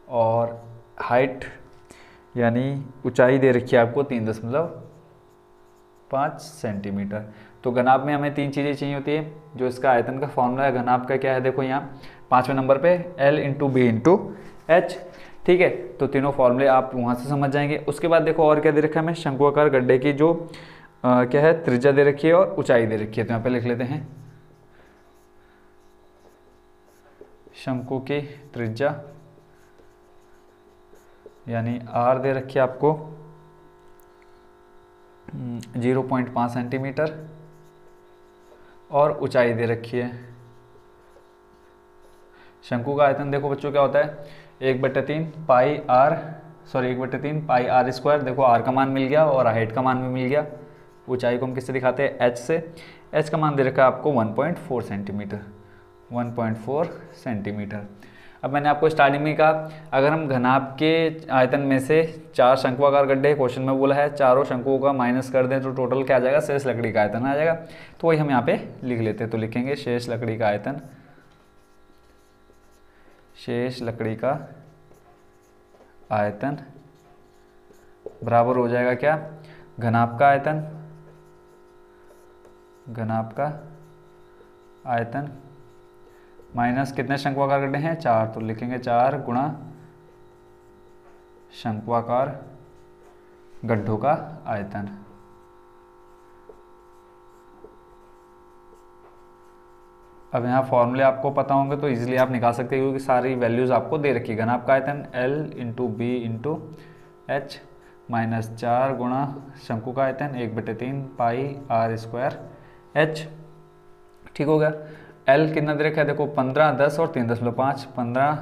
और हाइट यानी ऊंचाई दे रखी है आपको 3.5 सेंटीमीटर। तो घनाभ में हमें 3 चीज़ें चाहिए होती है। जो इसका आयतन का फॉर्मूला है घनाभ का क्या है, देखो यहाँ 5वें नंबर पे L into b into h, ठीक है। तो तीनों फॉर्मूले आप वहाँ से समझ जाएंगे। उसके बाद देखो और क्या दे रखा है हमें, शंक्वाकार गड्ढे की जो क्या है त्रिज्या दे रखी है और ऊंचाई दे रखी है। तो यहाँ पे लिख लेते हैं शंकु की त्रिज्या यानी R दे रखी है आपको 0.5 सेंटीमीटर और ऊंचाई दे रखी है। शंकु का आयतन देखो बच्चों क्या होता है, 1/3 पाई आर स्क्वायर। देखो आर का मान मिल गया और हाइट का मान भी मिल गया। ऊंचाई को हम किससे दिखाते हैं, एच से। एच का मान दे रखा है आपको 1.4 सेंटीमीटर, 1.4 सेंटीमीटर। अब मैंने आपको स्टार्टिंग में कहा अगर हम घनाभ के आयतन में से 4 शंक्वाकार गड्ढे क्वेश्चन में बोला है, चारों शंकुओं का माइनस कर दें तो टोटल क्या आ जाएगा, शेष लकड़ी का आयतन आ जाएगा। तो वही हम यहाँ पे लिख लेते हैं। तो लिखेंगे शेष लकड़ी का आयतन, शेष लकड़ी का आयतन बराबर हो जाएगा क्या, घनाभ का आयतन, घनाभ का आयतन माइनस कितने शंक्वाकार गड्ढे हैं, 4। तो लिखेंगे 4 गुणा शंक्वाकार गड्ढों का आयतन। अब यहाँ फॉर्मूले आपको पता होंगे तो इजीली आप निकाल सकते हैं क्योंकि सारी वैल्यूज आपको दे रखी है। घनाभ का आयतन L into b into h minus 4 गुणा शंकु का आयतन 1/3 पाई आर स्क्वायर एच, ठीक हो गया। L कितना दे रखा है, देखो 15, 10 और 3.5, 15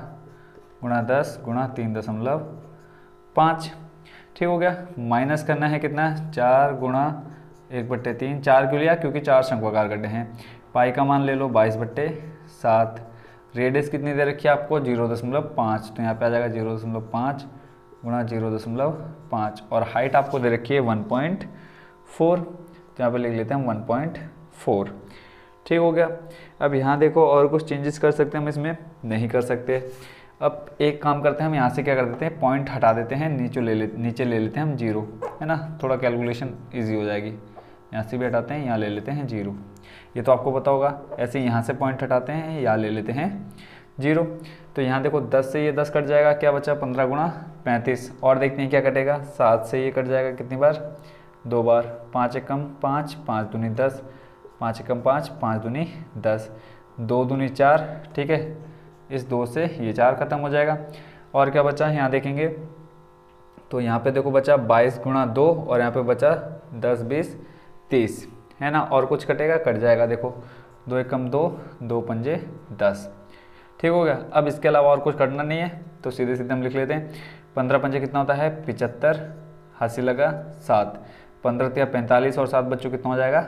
गुणा 10 गुणा 3.5, ठीक हो गया। माइनस करना है कितना, 4 गुणा 1/3। 4 क्यों लिया, क्योंकि 4 शंक्वाकार गड्ढे हैं। पाई का मान ले लो 22/7। रेडियस कितनी दे रखी है आपको, 0.5। तो यहाँ पे आ जाएगा 0.5 गुणा 0.5 और हाइट आपको दे रखी है 1.4। तो यहाँ पे लिख लेते हैं हम 1.4, ठीक हो गया। अब यहाँ देखो और कुछ चेंजेस कर सकते हैं हम, इसमें नहीं कर सकते। अब एक काम करते हैं हम यहाँ से क्या कर देते हैं, पॉइंट हटा देते हैं, नीचे ले लेते हैं हम 0, है ना। थोड़ा कैलकुलेशन इजी हो जाएगी। यहाँ से भी हटाते हैं, यहाँ ले लेते हैं 0। ये तो आपको पता होगा। ऐसे ही यहाँ से पॉइंट हटाते हैं या ले लेते हैं 0। तो यहाँ देखो 10 से ये 10 कट जाएगा, क्या बचा 15 गुणा 35। और देखते हैं क्या कटेगा, 7 से ये कट जाएगा कितनी बार, 2 बार। 5 एकम 5, 5 दूनी 10, 5 एकम 5, 5 दूनी 10, 2 दूनी 4, ठीक है। इस 2 से ये 4 खत्म हो जाएगा। और क्या बचा यहाँ देखेंगे तो यहाँ पे देखो बचा 22 गुणा 2 और यहाँ पे बचा 10, 20, 30, है ना। और कुछ कटेगा, कट जाएगा, देखो 2 एकम 2, 2 पंजे 10, ठीक हो गया। अब इसके अलावा और कुछ करना नहीं है तो सीधे सीधे हम लिख लेते हैं। 15 पंजे कितना होता है 75, हासिल लगा 7, 15 तिया 45 और 7 बच्चों कितना हो जाएगा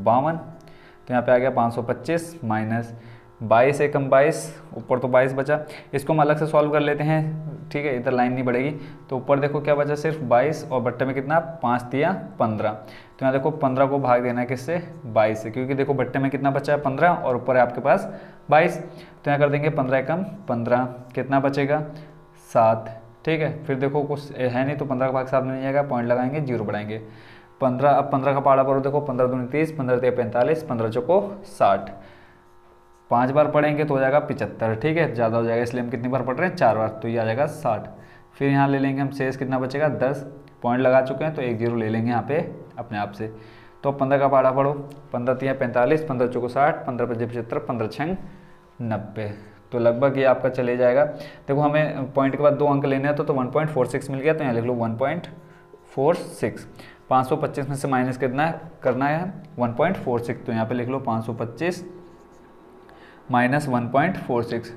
52। तो यहाँ पे आ गया 525 माइनस 22 एकम 22, ऊपर तो 22 बचा, इसको हम अलग से सॉल्व कर लेते हैं, ठीक है। इधर लाइन नहीं बढ़ेगी। तो ऊपर देखो क्या बचा, सिर्फ 22 और बट्टे में कितना 5 तिया 15। तो यहाँ देखो 15 को भाग देना है किससे 22 से, क्योंकि देखो बट्टे में कितना बचा है 15 और ऊपर है आपके पास 22। तो यहाँ कर देंगे 15 एकम 15, कितना बचेगा 7, ठीक है। फिर देखो कुछ है नहीं तो 15 का भाग 7 में नहीं जाएगा, पॉइंट लगाएंगे 0 बढ़ाएंगे 15। अब 15 का पहाड़ा पर देखो 15 दूनी 30, 15 तिया 45, 15 चौको 60, 5 बार पढ़ेंगे तो हो जाएगा 75, ठीक है। ज़्यादा हो जाएगा इसलिए हम कितनी बार पढ़ रहे हैं 4 बार, तो ये आ जाएगा 60। फिर यहाँ ले लेंगे हम शेष कितना बचेगा 10, पॉइंट लगा चुके हैं तो 1 0 ले लेंगे यहाँ पे अपने आप से। तो 15 का पहाड़ा पढ़ो, 15 तिया 45, 15 चौको 60, 15 पंजे 75, 15 छंग 90। तो लगभग ये आपका चले जाएगा। देखो हमें पॉइंट के बाद 2 अंक लेने हैं तो 1.46 मिल गया, तो यहाँ लिख लो 1.46। 525 में से माइनस कितना है करना है 1.46, तो यहाँ पे लिख लो 525 माइनस 1.46,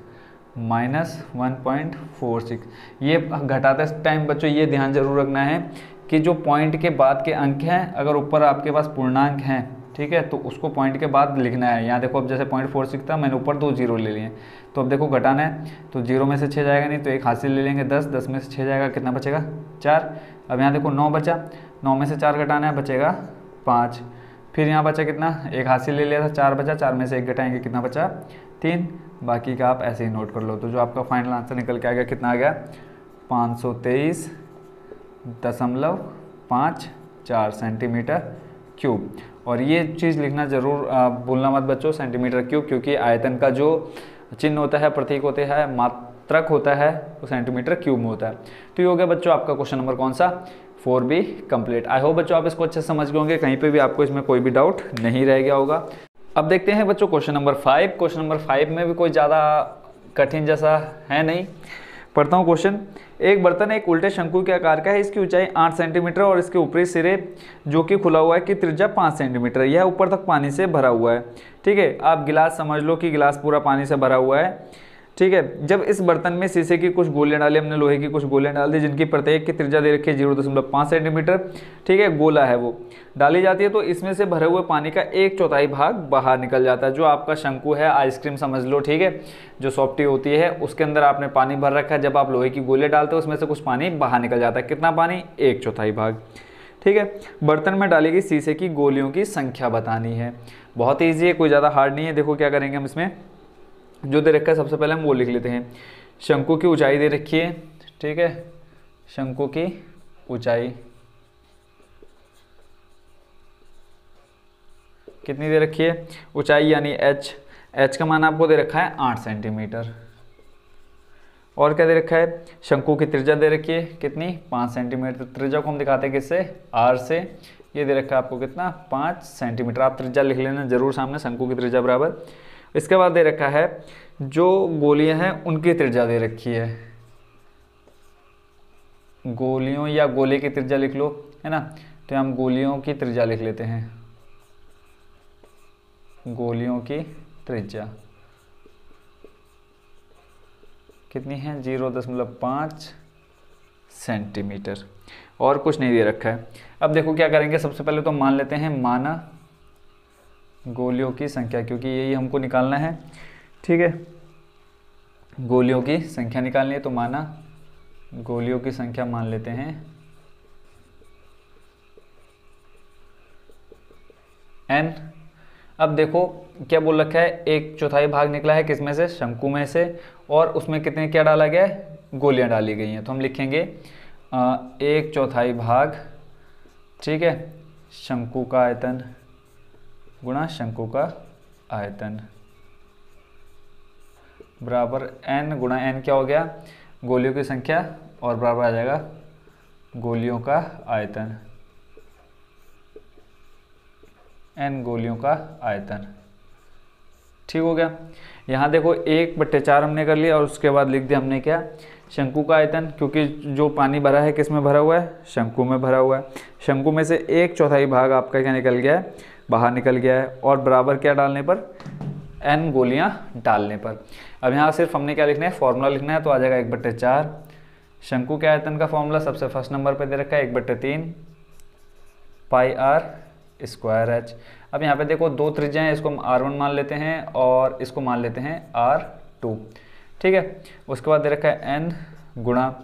माइनस 1.46। ये घटाते टाइम बच्चों ये ध्यान जरूर रखना है कि जो पॉइंट के बाद के अंक हैं, अगर ऊपर आपके पास पूर्णांक हैं, ठीक है, तो उसको पॉइंट के बाद लिखना है। यहाँ देखो अब जैसे 0.46 था, मैंने ऊपर 2 0 ले लिए, तो अब देखो घटाना है तो 0 में से 6 जाएगा नहीं तो 1 हासिल ले लेंगे 10, 10 में से 6 जाएगा कितना बचेगा 4। अब यहाँ देखो 9 बचा, 9 में से 4 घटाना है बचेगा 5। फिर यहाँ बचा कितना 1 हासिल ले लिया था, 4 बचा, 4 में से 1 घटाएंगे कितना बचा 3। बाकी का आप ऐसे ही नोट कर लो। तो जो आपका फाइनल आंसर निकल के आ गया कितना आ गया 523.54 सेंटीमीटर क्यूब। और ये चीज़ लिखना ज़रूर भूलना मत बच्चों, सेंटीमीटर क्यूब, क्योंकि आयतन का जो चिन्ह होता है, प्रतीक होते हैं, मात्रक होता है, वो सेंटीमीटर क्यूब में होता है। तो ये हो गया बच्चों आपका क्वेश्चन नंबर कौन सा 4B कंप्लीट। आई होप बच्चों आप इसको अच्छे से समझ गए होंगे, कहीं पे भी आपको इसमें कोई भी डाउट नहीं रह गया होगा। अब देखते हैं बच्चों क्वेश्चन नंबर 5। क्वेश्चन नंबर 5 में भी कोई ज़्यादा कठिन जैसा है नहीं। पढ़ता हूँ क्वेश्चन। एक बर्तन एक उल्टे शंकु के आकार का है, इसकी ऊंचाई 8 सेंटीमीटर और इसके ऊपरी सिरे जो कि खुला हुआ है की त्रिज्या 5 सेंटीमीटर। यह ऊपर तक पानी से भरा हुआ है, ठीक है। आप गिलास समझ लो कि गिलास पूरा पानी से भरा हुआ है, ठीक है। जब इस बर्तन में शीशे की कुछ गोलियां डाली, हमने लोहे की कुछ गोलियां डाल दी जिनकी प्रत्येक की त्रिज्या दे रखी है 0.5 सेंटीमीटर, ठीक है, गोला है वो डाली जाती है, तो इसमें से भरे हुए पानी का 1/4 भाग बाहर निकल जाता है। जो आपका शंकु है, आइसक्रीम समझ लो, ठीक है, जो सॉफ्टी होती है उसके अंदर आपने पानी भर रखा है, जब आप लोहे की गोलियां डालते हो उसमें से कुछ पानी बाहर निकल जाता है। कितना पानी 1/4 भाग, ठीक है। बर्तन में डाली गई शीशे की गोलियों की संख्या बतानी है। बहुत ईजी है, कोई ज़्यादा हार्ड नहीं है। देखो क्या करेंगे हम, इसमें जो दे रखा है सबसे पहले हम वो लिख लेते हैं। शंकु की ऊंचाई दे रखी है, ठीक है, शंकु की ऊंचाई कितनी दे रखी है, ऊंचाई यानी h का मान आपको दे रखा है 8 सेंटीमीटर। और क्या दे रखा है, शंकु की त्रिज्या दे रखी है कितनी 5 सेंटीमीटर। त्रिज्या को हम दिखाते हैं किससे, r से। ये दे रखा है आपको कितना 5 सेंटीमीटर। आप त्रिज्या लिख लेना जरूर सामने, शंकु की त्रिज्या बराबर। इसके बाद दे रखा है जो गोलियां हैं उनकी त्रिज्या दे रखी है, गोलियों या गोले की त्रिज्या लिख लो, है ना। तो हम गोलियों की त्रिज्या लिख लेते हैं, गोलियों की त्रिज्या कितनी है 0.5 सेंटीमीटर। और कुछ नहीं दे रखा है। अब देखो क्या करेंगे, सबसे पहले तो मान लेते हैं माना गोलियों की संख्या, क्योंकि यही हमको निकालना है, ठीक है, गोलियों की संख्या निकालनी है। तो माना गोलियों की संख्या मान लेते हैं n। अब देखो क्या बोल रखा है, 1/4 भाग निकला है किसमें से, शंकु में से, और उसमें कितने क्या डाला गया है, गोलियां डाली गई हैं। तो हम लिखेंगे 1/4 भाग, ठीक है, शंकु का आयतन गुणा शंकु का आयतन बराबर n गुणा n क्या हो गया, गोलियों की संख्या, और बराबर आ जाएगा गोलियों का आयतन, n गोलियों का आयतन। ठीक हो गया। यहाँ देखो 1/4 हमने कर लिया और उसके बाद लिख दिया हमने क्या, शंकु का आयतन, क्योंकि जो पानी भरा है किस में भरा हुआ है, शंकु में भरा हुआ है। शंकु में से 1/4 भाग आपका क्या निकल गया है, बाहर निकल गया है, और बराबर क्या डालने पर, n गोलियां डालने पर। अब यहाँ सिर्फ हमने क्या लिखना है, फॉर्मूला लिखना है, तो आ जाएगा 1/4। शंकु के आयतन का फॉर्मूला सबसे फर्स्ट नंबर पे दे रखा है 1/3 पाई r स्क्वायर h। अब यहाँ पे देखो दो त्रिज्या हैं, इसको हम r1 मान लेते हैं और इसको मान लेते हैं r2। ठीक है। उसके बाद दे रखा है n गुणा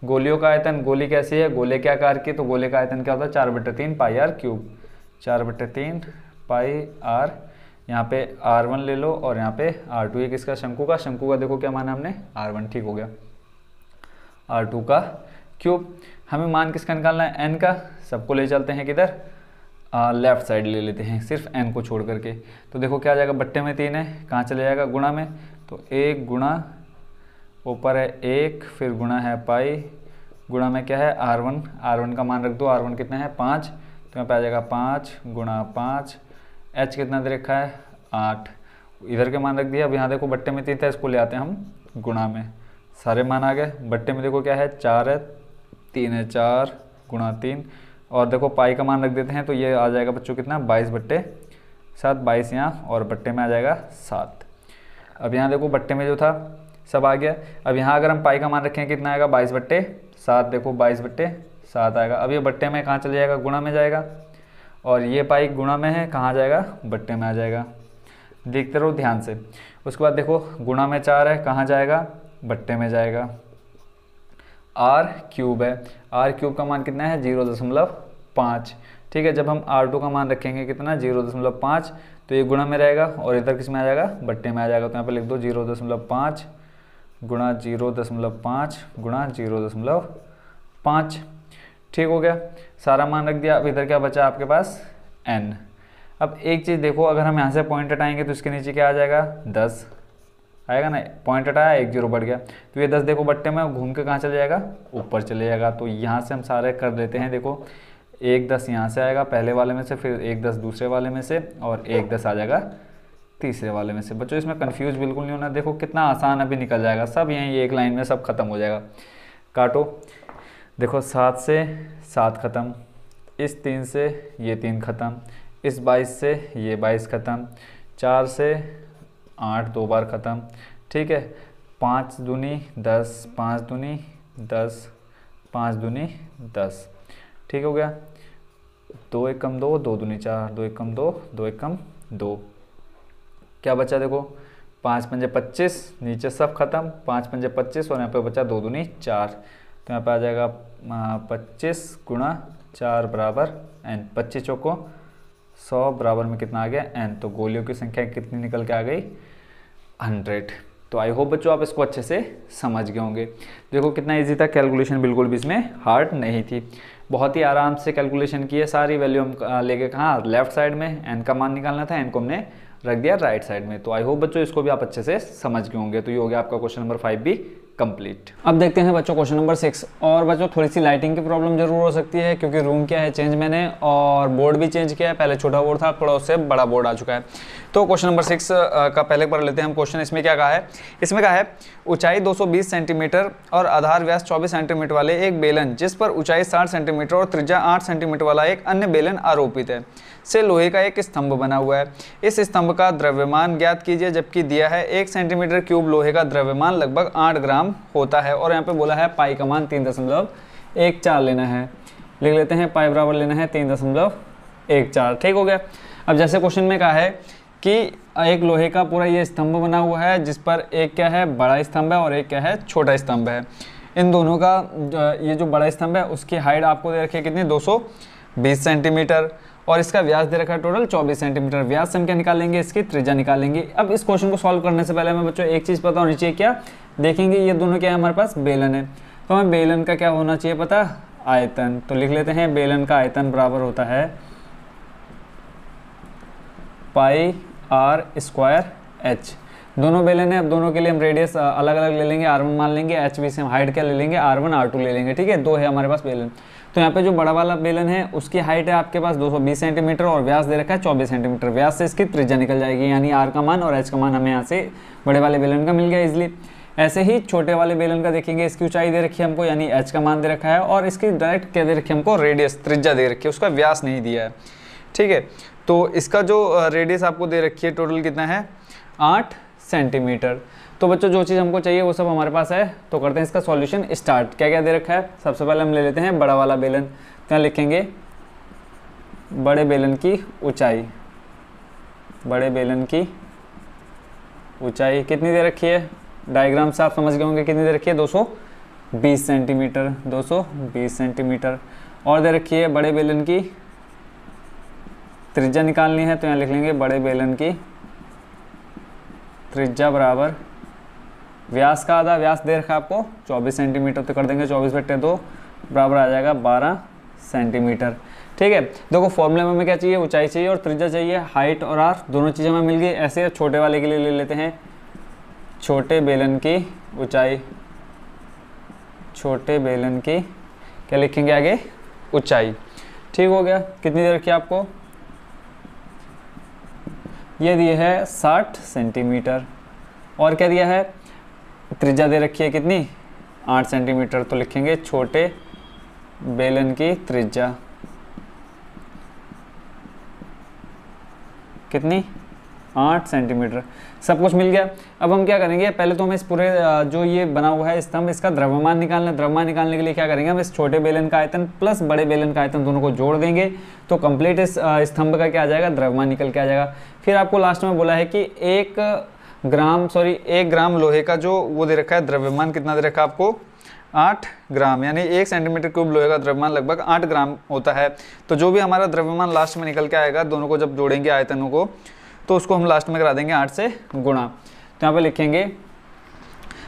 गोलियों का आयतन, गोली कैसी है, गोले के आकार की, तो गोले का आयतन क्या होता है 4/3 पाई r क्यूब, 4/3 पाई r। यहाँ पे r1 ले लो और यहाँ पे r2, ये किसका, शंकु का। शंकु का देखो क्या माना हमने, r1, ठीक हो गया, r2 का क्यूब। हमें मान किसका निकालना है, n का। सबको ले चलते हैं किधर, लेफ्ट साइड ले लेते हैं, सिर्फ n को छोड़ करके। तो देखो क्या आ जाएगा, बट्टे में 3 है, कहाँ चले जाएगा, गुणा में, तो 1 गुणा ऊपर है 1, फिर गुणा है पाई, गुणा में क्या है r1, r1 का मान रख दो, r1 कितना है 5, तो यहाँ पे आ जाएगा 5 गुणा 5, h कितना दे रखा है 8, इधर के मान रख दिया। अब यहाँ देखो बट्टे में 3 था, इसको ले आते हैं हम गुणा में, सारे मान आ गए। बट्टे में देखो क्या है 4 है, 3 है, 4 गुणा 3, और देखो पाई का मान रख देते हैं, तो ये आ जाएगा बच्चों कितना 22/7, 22 यहाँ, और बट्टे में आ जाएगा 7। अब यहाँ देखो बट्टे में जो था सब आ गया। अब यहाँ अगर हम पाई का मान रखें कितना आएगा 22/7, देखो 22/7 आएगा। अब ये बट्टे में कहाँ चले जाएगा, गुणा में जाएगा, और ये पाई गुणा में है, कहाँ जाएगा, बट्टे में आ जाएगा। देखते रहो ध्यान से। उसके बाद देखो गुणा में 4 है, कहाँ जाएगा, बट्टे में जाएगा। r क्यूब है, r क्यूब का मान कितना है 0.5। ठीक है। जब हम r2 का मान रखेंगे कितना 0.5, तो ये गुणा में रहेगा और इधर किस में आ जाएगा, बट्टे में आ जाएगा। तो यहाँ पे लिख दो 0.5 गुणा 0.5 गुणा 0.5। ठीक हो गया, सारा मान रख दिया। अब इधर क्या बचा आपके पास, n। अब एक चीज़ देखो, अगर हम यहाँ से पॉइंट हटाएंगे तो इसके नीचे क्या आ जाएगा 10 आएगा ना, पॉइंट हटाया 1 0 बढ़ गया, तो ये 10 देखो बट्टे में घूम के कहाँ चले जाएगा, ऊपर चले जाएगा। तो यहाँ से हम सारे कर लेते हैं। देखो 1 10 यहाँ से आएगा पहले वाले में से, फिर 1 10 दूसरे वाले में से, और 1 10 आ जाएगा तीसरे वाले में से। बच्चों इसमें कंफ्यूज बिल्कुल नहीं होना, देखो कितना आसान अभी निकल जाएगा, सब यहीं एक लाइन में सब खत्म हो जाएगा। काटो, देखो 7 से 7 ख़त्म, इस 3 से ये 3 ख़त्म, इस 22 से ये 22 ख़त्म, 4 से 8 2 बार ख़त्म। ठीक है। 5 दूनी 10, 5 दूनी 10, 5 दूनी 10। ठीक हो गया। 2 एकम 2, 2 दूनी 4, 2 एकम 2, 2 एकम 2। क्या बचा देखो, 5 पंजे 25, नीचे सब खत्म, 5 पंजे 25, और यहाँ पे बचा 2 दूनी 4। तो यहाँ पे आ जाएगा 25 गुणा 4 बराबर n। 25 चौको 100 बराबर में कितना आ गया n। तो गोलियों की संख्या कितनी निकल के आ गई 100। तो आई होप बच्चों आप इसको अच्छे से समझ गए होंगे। देखो कितना इजी था, कैलकुलेशन बिल्कुल भी इसमें हार्ड नहीं थी, बहुत ही आराम से कैलकुलेशन की है। सारी वैल्यू हम लेके कहाँ, लेफ्ट साइड में n का मान निकालना था, n को हमने रख दिया राइट साइड में। तो आई होप बच्चों इसको भी आप अच्छे से समझ गए होंगे। तो ये हो गया आपका क्वेश्चन नंबर 5 भी कंप्लीट। अब देखते हैं बच्चों क्वेश्चन नंबर 6। और बच्चों थोड़ी सी लाइटिंग की प्रॉब्लम जरूर हो सकती है, क्योंकि रूम क्या है चेंज मैंने, और बोर्ड भी चेंज किया है, पहले छोटा बोर्ड था, थोड़ा उससे बड़ा बोर्ड आ चुका है। तो क्वेश्चन नंबर 6 का पहले पढ़ लेते हैं हम क्वेश्चन। इसमें क्या कहा है, इसमें कहा है ऊंचाई 220 सेंटीमीटर और आधार व्यास 24 सेंटीमीटर वाले एक बेलन, जिस पर ऊंचाई 60 सेंटीमीटर और त्रिज्या 8 सेंटीमीटर वाला एक अन्य बेलन आरोपित है, से लोहे का एक स्तंभ बना हुआ है। इस स्तंभ का द्रव्यमान ज्ञात कीजिए, जबकि दिया है 1 सेंटीमीटर क्यूब लोहे का द्रव्यमान लगभग 8 ग्राम होता है। और यहाँ पे बोला है पाई का मान 3.14 लेना है। लिख लेते हैं पाई बराबर लेना है 3.14। ठीक हो गया। अब जैसे क्वेश्चन में कहा है कि एक लोहे का पूरा ये स्तंभ बना हुआ है, जिस पर एक क्या है बड़ा स्तंभ है और एक क्या है छोटा स्तंभ है। इन दोनों का ये जो बड़ा स्तंभ है उसकी हाइट आपको दे रखी है कितनी 220 सेंटीमीटर, और इसका व्यास दे रखा है टोटल 24 सेंटीमीटर। व्यास से हम क्या निकालेंगे, इसकी त्रिज्या निकालेंगे। अब इस क्वेश्चन को सॉल्व करने से पहले हमें बच्चों एक चीज़ पता होनी चाहिए, क्या देखेंगे, ये दोनों क्या है हमारे पास बेलन है, तो हमें बेलन का क्या होना चाहिए पता, आयतन। तो लिख लेते हैं बेलन का आयतन बराबर होता है पाई आर स्क्वायर एच। दोनों बेलन है, अब दोनों के लिए हम रेडियस अलग अलग ले लेंगे, R1 मान लेंगे, एच भी से हम हाइट क्या ले लेंगे, R1 R2 ले लेंगे, ठीक है। दो है हमारे पास बेलन। तो यहाँ पे जो बड़ा वाला बेलन है उसकी हाइट है आपके पास 220 सेंटीमीटर और व्यास दे रखा है 24 सेंटीमीटर। व्यास से इसकी त्रिज्या निकल जाएगी, यानी आर का मान और एच का मान हमें यहाँ से बड़े वाले बेलन का मिल गया इजिली। ऐसे ही छोटे वाले बेलन का देखेंगे, इसकी ऊंचाई दे रखी है हमको, यानी एच का मान दे रखा है, और इसकी डायरेक्ट क्या दे रखी है हमको, रेडियस त्रिज्या दे रखी है, उसका व्यास नहीं दिया है, ठीक है। तो इसका जो रेडियस आपको दे रखी है टोटल कितना है, 8 सेंटीमीटर। तो बच्चों जो चीज़ हमको चाहिए वो सब हमारे पास है, तो करते हैं इसका सॉल्यूशन स्टार्ट। क्या क्या दे रखा है, सबसे पहले हम ले लेते हैं बड़ा वाला बेलन। तो यहाँ लिखेंगे बड़े बेलन की ऊंचाई, बड़े बेलन की ऊंचाई कितनी दे रखी है, डायग्राम से आप समझ गए होंगे कितनी दे रखी है, 220 सेंटीमीटर, 220 सेंटीमीटर। और दे रखी है बड़े बेलन की त्रिज्या निकालनी है, तो यहाँ लिख लेंगे बड़े बेलन की त्रिज्या बराबर व्यास का आधा, व्यास दे रखा है आपको 24 सेंटीमीटर, तो कर देंगे 24/2 बराबर आ जाएगा 12 सेंटीमीटर, ठीक है। देखो फॉर्मूले में हमें क्या चाहिए, ऊंचाई चाहिए और त्रिज्या चाहिए, हाइट और आर दोनों चीज़ें हमें मिल गई। ऐसे छोटे वाले के लिए ले लेते हैं छोटे बेलन की ऊंचाई, छोटे बेलन की क्या लिखेंगे आगे, ऊंचाई, ठीक हो गया। कितनी दे रखी है आपको, ये दिए है 60 सेंटीमीटर, और क्या दिया है, त्रिज्या दे रखी है कितनी, 8 सेंटीमीटर, तो लिखेंगे छोटे बेलन की त्रिज्या कितनी, 8 सेंटीमीटर। सब कुछ मिल गया। अब हम क्या करेंगे, पहले तो हमें इस पूरे जो ये बना हुआ है स्तंभ, इसका द्रव्यमान निकालना है। द्रव्यमान निकालने के लिए क्या करेंगे, हम इस छोटे बेलन का आयतन प्लस बड़े बेलन का आयतन दोनों को जोड़ देंगे, तो कंप्लीट इस स्तंभ का क्या आ जाएगा, द्रव्यमान निकल के आ जाएगा। फिर आपको लास्ट में बोला है कि 1 ग्राम लोहे का जो वो दे रखा है द्रव्यमान, कितना दे रखा है आपको, 8 ग्राम, यानी 1 सेंटीमीटर क्यूब लोहे का द्रव्यमान लगभग 8 ग्राम होता है। तो जो भी हमारा द्रव्यमान लास्ट में निकल के आएगा, दोनों को जब जोड़ेंगे आयतनों को, तो उसको हम लास्ट में करा देंगे 8 से गुणा। तो यहाँ पे लिखेंगे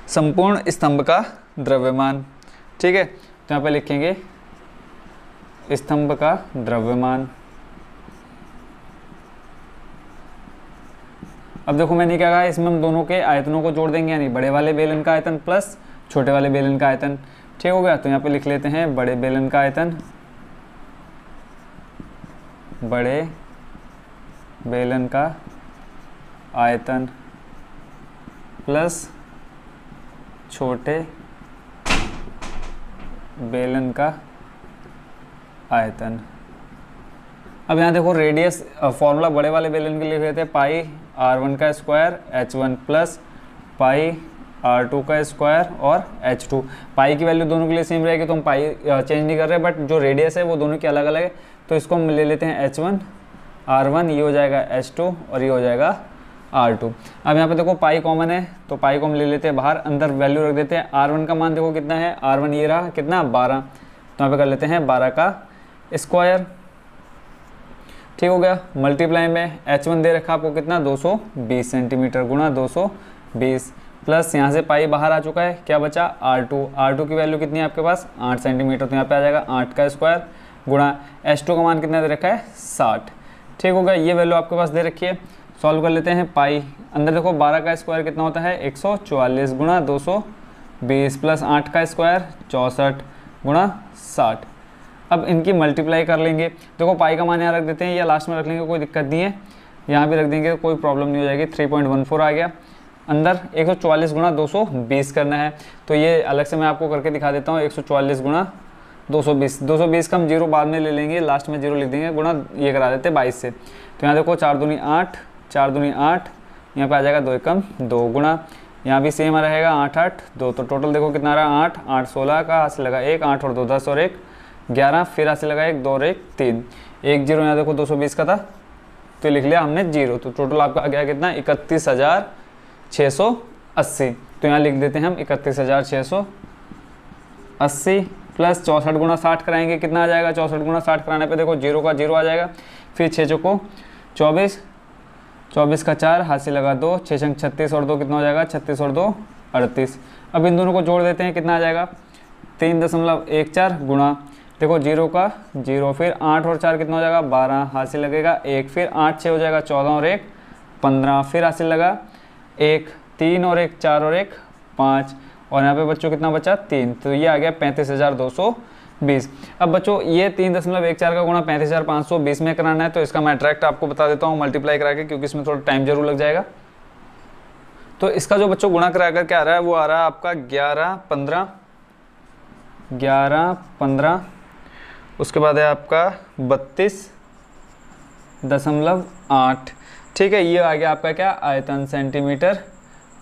संपूर्ण स्तंभ का द्रव्यमान, ठीक है। तो यहाँ पे लिखेंगे स्तंभ का द्रव्यमान। अब देखो मैंने क्या कहा, इसमें हम दोनों के आयतनों को जोड़ देंगे, यानी बड़े वाले बेलन का आयतन प्लस छोटे वाले बेलन का आयतन, ठीक हो गया। तो यहाँ पे लिख लेते हैं बड़े बेलन का आयतन, बड़े बेलन का आयतन प्लस छोटे बेलन का आयतन। अब यहाँ देखो रेडियस फॉर्मूला बड़े वाले बेलन के लिए लिख लेते हैं पाई R1 का square H1 plus pi R2 का स्क्वायर और H2। पाई की वैल्यू दोनों के लिए सेम रहेगी, तो हम पाई चेंज नहीं कर रहे, बट जो रेडियस है वो दोनों की अलग अलग है, तो इसको हम ले लेते हैं H1 R1, ये हो जाएगा H2 और ये हो जाएगा R2। अब यहाँ पे देखो पाई कॉमन है, तो पाई को हम ले लेते हैं बाहर, अंदर वैल्यू रख देते हैं। R1 का मान देखो कितना है, R1 ये रहा कितना 12, तो यहाँ पे कर लेते हैं 12 का स्क्वायर, ठीक हो गया। मल्टीप्लाई में H1 दे रखा आपको कितना 220 सेंटीमीटर गुणा 220 प्लस यहाँ से पाई बाहर आ चुका है, क्या बचा R2 की वैल्यू कितनी है आपके पास 8 सेंटीमीटर, तो यहाँ पे आ जाएगा 8 का स्क्वायर गुणा H2 का मान कितना दे रखा है 60, ठीक हो गया। ये वैल्यू आपके पास दे रखी है। सॉल्व कर लेते हैं पाई, अंदर देखो 12 का स्क्वायर कितना होता है 144 गुणा 220 प्लस 8 का स्क्वायर 64 गुणा 60। अब इनकी मल्टीप्लाई कर लेंगे। देखो पाई का मान यहाँ रख देते हैं या लास्ट में रख लेंगे, कोई दिक्कत नहीं है, यहाँ भी रख देंगे कोई प्रॉब्लम नहीं हो जाएगी। 3.14 आ गया, अंदर 144 गुणा 220 करना है, तो ये अलग से मैं आपको करके दिखा देता हूँ। 144 गुणा 220 का हम जीरो बाद में ले लेंगे, लास्ट में जीरो लिख देंगे, गुणा ये करा देते 22 से। तो यहाँ देखो 4 दूनी 8, 4 दूनी 8, यहाँ पे आ जाएगा 2 एकम 2 गुणा, यहाँ भी सेम रहेगा 8 8 2, तो टोटल देखो कितना रहा 8 8 16 का, हाथ से लगा 1, 8 और 2 10 और 1 11, फिर हाथ से लगा 1 2 और 1 3, 1 जीरो यहाँ देखो 220 का था, तो लिख लिया हमने जीरो, तो टोटल आपका आ गया कितना 31,680। तो यहाँ लिख देते हैं हम 31,680 प्लस 64 गुणा 60 कराएंगे, कितना आ जाएगा 64 गुणा 60 कराने पे देखो जीरो का जीरो आ जाएगा, फिर 6 चौको 24, 24 का 4, हाथ से लगा 2, 6 छंग 36 और 2 कितना हो जाएगा 36 और 2 38। अब इन दोनों को जोड़ देते हैं, कितना आ जाएगा 3.14 गुणा देखो 0 का 0, फिर 8 और 4 कितना हो जाएगा 12, हासिल लगेगा 1, फिर 8 6 हो जाएगा 14 और 1 15, फिर हासिल लगा 1, 3 और 1 4 और 1 5, और यहाँ पे बच्चों कितना बचा 3, तो ये आ गया 35,220। अब बच्चों ये 3.14 का गुणा 35,520 में कराना है, तो इसका मैं डायरेक्ट आपको बता देता हूँ मल्टीप्लाई करा के, क्योंकि इसमें थोड़ा टाइम जरूर लग जाएगा। तो इसका जो बच्चों गुणा करा कर क्या आ रहा है, वो आ रहा है आपका 11 15, उसके बाद है आपका 32.8। ठीक है, ये आ गया आपका क्या आयतन सेंटीमीटर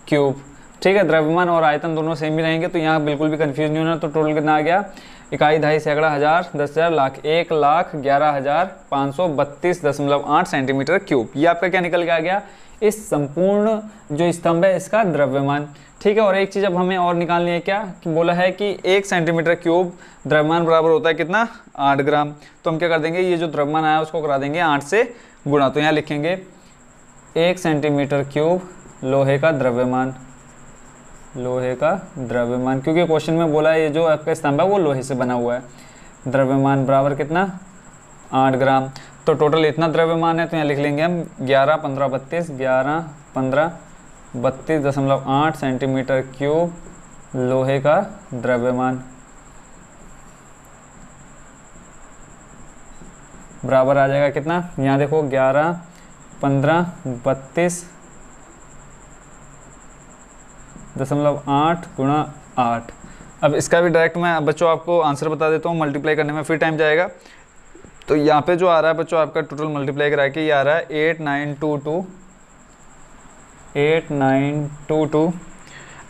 क्यूब। ठीक है, द्रव्यमान और आयतन दोनों सेम ही रहेंगे, तो यहाँ बिल्कुल भी कंफ्यूज नहीं होना। तो टोटल कितना आ गया, इकाई, दहाई, सैकड़ा, हज़ार, 10,000, लाख, 1,11,532.8 सेंटीमीटर क्यूब। ये आपका क्या निकल के आ गया, इस संपूर्ण जो स्तंभ है इसका द्रव्यमान। ठीक है, और एक चीज़ अब हमें और निकालनी है, क्या कि बोला है कि 1 सेंटीमीटर क्यूब द्रव्यमान बराबर होता है कितना 8 ग्राम। तो हम क्या कर देंगे, ये जो द्रव्यमान आया उसको करा देंगे 8 से गुणा। तो यहाँ लिखेंगे 1 सेंटीमीटर क्यूब लोहे का द्रव्यमान, क्योंकि क्वेश्चन में बोला है ये जो आपका स्तंभ है वो लोहे से बना हुआ है। द्रव्यमान बराबर कितना 8 ग्राम। तो टोटल इतना द्रव्यमान है, तो यहाँ लिख लेंगे हम 11 15 32.8 सेंटीमीटर क्यूब लोहे का द्रव्यमान बराबर आ जाएगा कितना, यहाँ देखो 11 15 32.8 गुणा 8। अब इसका भी डायरेक्ट मैं बच्चों आपको आंसर बता देता हूँ, मल्टीप्लाई करने में फिर टाइम जाएगा। तो यहाँ पे जो आ रहा है बच्चों आपका टोटल मल्टीप्लाई करा के ये आ रहा है 8922।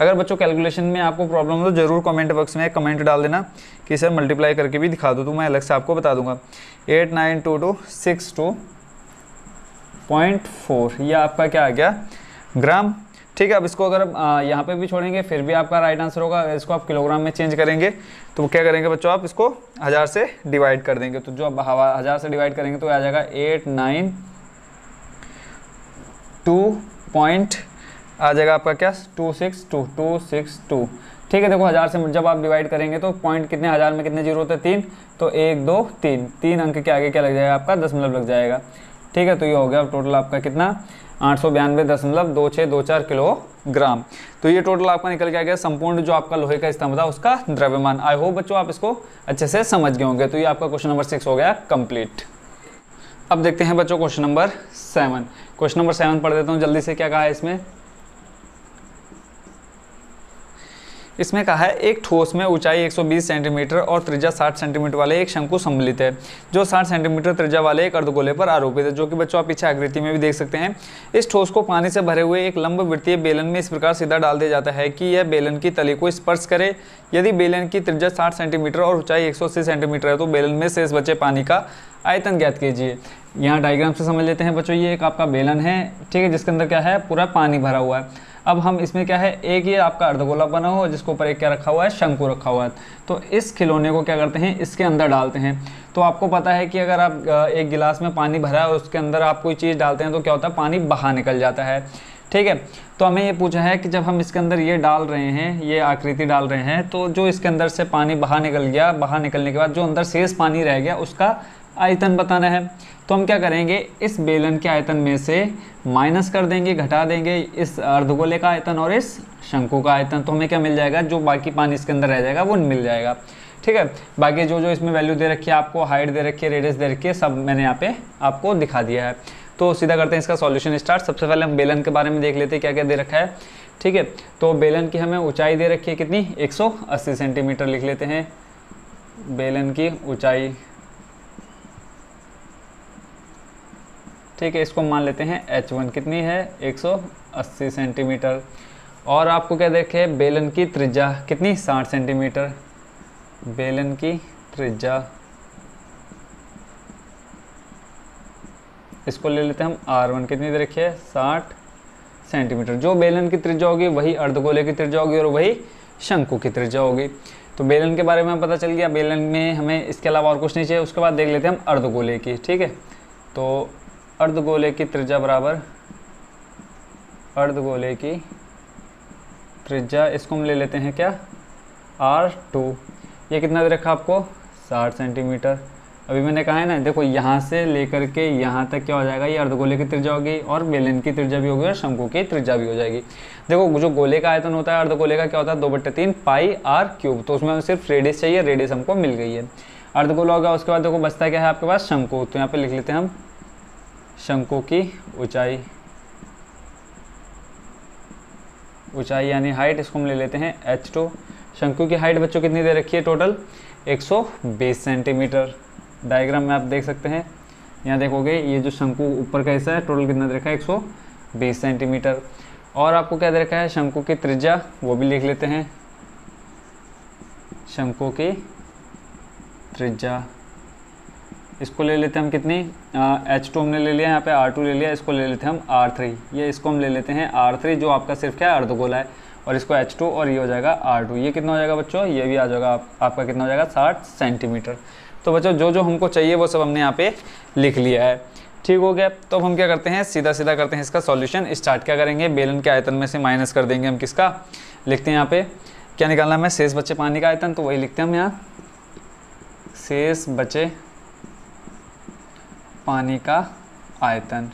अगर बच्चों कैलकुलेशन में आपको प्रॉब्लम हो तो ज़रूर कमेंट बॉक्स में कमेंट डाल देना कि सर मल्टीप्लाई करके भी दिखा दो, तो मैं अलग से आपको बता दूंगा। 892262.4, ये आपका क्या आ गया ग्राम। ठीक है, अब इसको अगर यहाँ पे भी छोड़ेंगे फिर भी आपका राइट आंसर होगा। इसको आप किलोग्राम में चेंज करेंगे तो क्या करेंगे बच्चों, आप इसको 1000 से डिवाइड कर देंगे। तो जो अब 1000 से डिवाइड करेंगे तो आ जाएगा 892 पॉइंट आ जाएगा आपका क्या 262। ठीक है, देखो 1000 से जब आप डिवाइड करेंगे तो पॉइंट कितने, 1000 में कितने जीरो होते हैं 3, तो 1 2 3 अंक के आगे क्या लग जाएगा आपका दशमलव लग जाएगा। ठीक है, तो ये हो गया टोटल आपका कितना 892.2624 किलोग्राम। तो ये टोटल आपका निकल के आ गया संपूर्ण जो आपका लोहे का स्तंभ था उसका द्रव्यमान। आई होप बच्चों आप इसको अच्छे से समझ गए होंगे। तो ये आपका क्वेश्चन नंबर 6 हो गया कंप्लीट। अब देखते हैं बच्चों क्वेश्चन नंबर 7। क्वेश्चन नंबर 7 पढ़ देता हूँ जल्दी से। क्या कहा है इसमें कहा है एक ठोस में ऊंचाई 120 सेंटीमीटर और त्रिज्या 60 सेंटीमीटर वाले एक शंकु सम्मिलित है जो 60 सेंटीमीटर त्रिज्या वाले एक अर्धगोले पर आरोपित है, जो कि बच्चों आप पीछे आकृति में भी देख सकते हैं। इस ठोस को पानी से भरे हुए एक लंबवृत्तीय बेलन में इस प्रकार सीधा डाल दिया जाता है कि यह बेलन की तली को स्पर्श करे। यदि बेलन की त्रिज्या 60 सेंटीमीटर और ऊंचाई 180 सेंटीमीटर है तो बेलन में शेष बचे पानी का आयतन ज्ञात कीजिए। यहाँ डायग्राम से समझ लेते हैं बच्चों। ये एक आपका बेलन है, ठीक है, जिसके अंदर क्या है पूरा पानी भरा हुआ है। अब हम इसमें क्या है, एक ये आपका अर्धगोला बना हुआ है जिसके ऊपर एक क्या रखा हुआ है, शंकु रखा हुआ है। तो इस खिलौने को क्या करते हैं, इसके अंदर डालते हैं। तो आपको पता है कि अगर आप एक गिलास में पानी भरा है और उसके अंदर आप कोई चीज़ डालते हैं तो क्या होता है, पानी बाहर निकल जाता है। ठीक है, तो हमें ये पूछा है कि जब हम इसके अंदर ये डाल रहे हैं, ये आकृति डाल रहे हैं, तो जो इसके अंदर से पानी बाहर निकल गया, बाहर निकलने के बाद जो अंदर शेष पानी रह गया उसका आयतन बताना है। तो हम क्या करेंगे, इस बेलन के आयतन में से माइनस कर देंगे, घटा देंगे इस अर्धगोले का आयतन और इस शंकु का आयतन। तो हमें क्या मिल जाएगा, जो बाकी पानी इसके अंदर रह जाएगा वो मिल जाएगा। ठीक है, बाकी जो जो इसमें वैल्यू दे रखी है, आपको हाइट दे रखी है, रेडियस दे रखी है, सब मैंने यहाँ पे आपको दिखा दिया है। तो सीधा करते हैं इसका सॉल्यूशन स्टार्ट। सबसे पहले हम बेलन के बारे में देख लेते हैं क्या क्या दे रखा है। ठीक है, तो बेलन की हमें ऊंचाई दे रखी है कितनी, 180 सेंटीमीटर लिख लेते हैं बेलन की ऊंचाई। ठीक है, इसको मान लेते हैं h1 कितनी है, 180 सेंटीमीटर। और आपको क्या देखे, बेलन की त्रिज्या कितनी, 60 सेंटीमीटर। बेलन की त्रिज्या इसको ले लेते हैं हम r1 कितनी दे रखी है, 60 सेंटीमीटर। जो बेलन की त्रिज्या होगी वही अर्धगोले की त्रिज्या होगी और वही शंकु की त्रिज्या होगी। तो बेलन के बारे में पता चल गया, बेलन में हमें इसके अलावा और कुछ नहीं चाहिए। उसके बाद देख लेते हैं हम अर्धगोले की। ठीक है, तो अर्धगोले की त्रिज्या बराबर अर्धगोले की त्रिज्या, इसको हम ले लेते हैं क्या, r2। ये कितना दे रखा आपको, 60 सेंटीमीटर। अभी मैंने कहा है ना, देखो यहाँ से लेकर के यहाँ तक क्या हो जाएगा, ये अर्धगोले की त्रिज्या होगी और बेलन की त्रिज्या भी होगी और शंकु की त्रिज्या भी हो जाएगी। देखो जो गोले का आयतन होता है, अर्धगोले का क्या होता है 2/3 पाई आर क्यूब। तो उसमें सिर्फ रेडियस चाहिए, रेडियस हमको मिल गई है। अर्धगोला हो गया, उसके बाद देखो बचता क्या है आपके पास, शंकु। तो यहाँ पे लिख लेते हैं हम शंकु की ऊंचाई, ऊंचाई यानी हाइट, इसको हम ले लेते हैं h2। शंकु की हाइट बच्चों कितनी दे रखी है, टोटल 120 सेंटीमीटर। डायग्राम में आप देख सकते हैं, यहाँ देखोगे ये जो शंकु ऊपर का हिस्सा है, टोटल कितना दे रखा है 120 सेंटीमीटर। और आपको क्या दे रखा है, शंकु की त्रिज्या, वो भी लिख लेते हैं, शंकु की त्रिज्या। इसको ले लेते हैं हम कितनी, h2 हमने ले लिया, यहाँ पे R2 ले लिया, इसको ले लेते हैं हम R3। ये इसको हम ले लेते हैं R3, जो आपका सिर्फ क्या है अर्धगोला है, और इसको h2 और ये हो जाएगा R2। ये कितना हो जाएगा बच्चों, ये भी आ जाएगा आपका कितना हो जाएगा 60 सेंटीमीटर। तो बच्चों जो जो हमको चाहिए वो सब हमने यहाँ पे लिख लिया है। ठीक हो गया। तो अब हम क्या करते हैं, सीधा सीधा करते हैं इसका सॉल्यूशन स्टार्ट। क्या करेंगे, बेलन के आयतन में से माइनस कर देंगे हम किसका, लिखते हैं यहाँ पे क्या निकालना है, शेष बचे पानी का आयतन, तो वही लिखते हैं हम यहाँ, शेष बचे पानी का आयतन।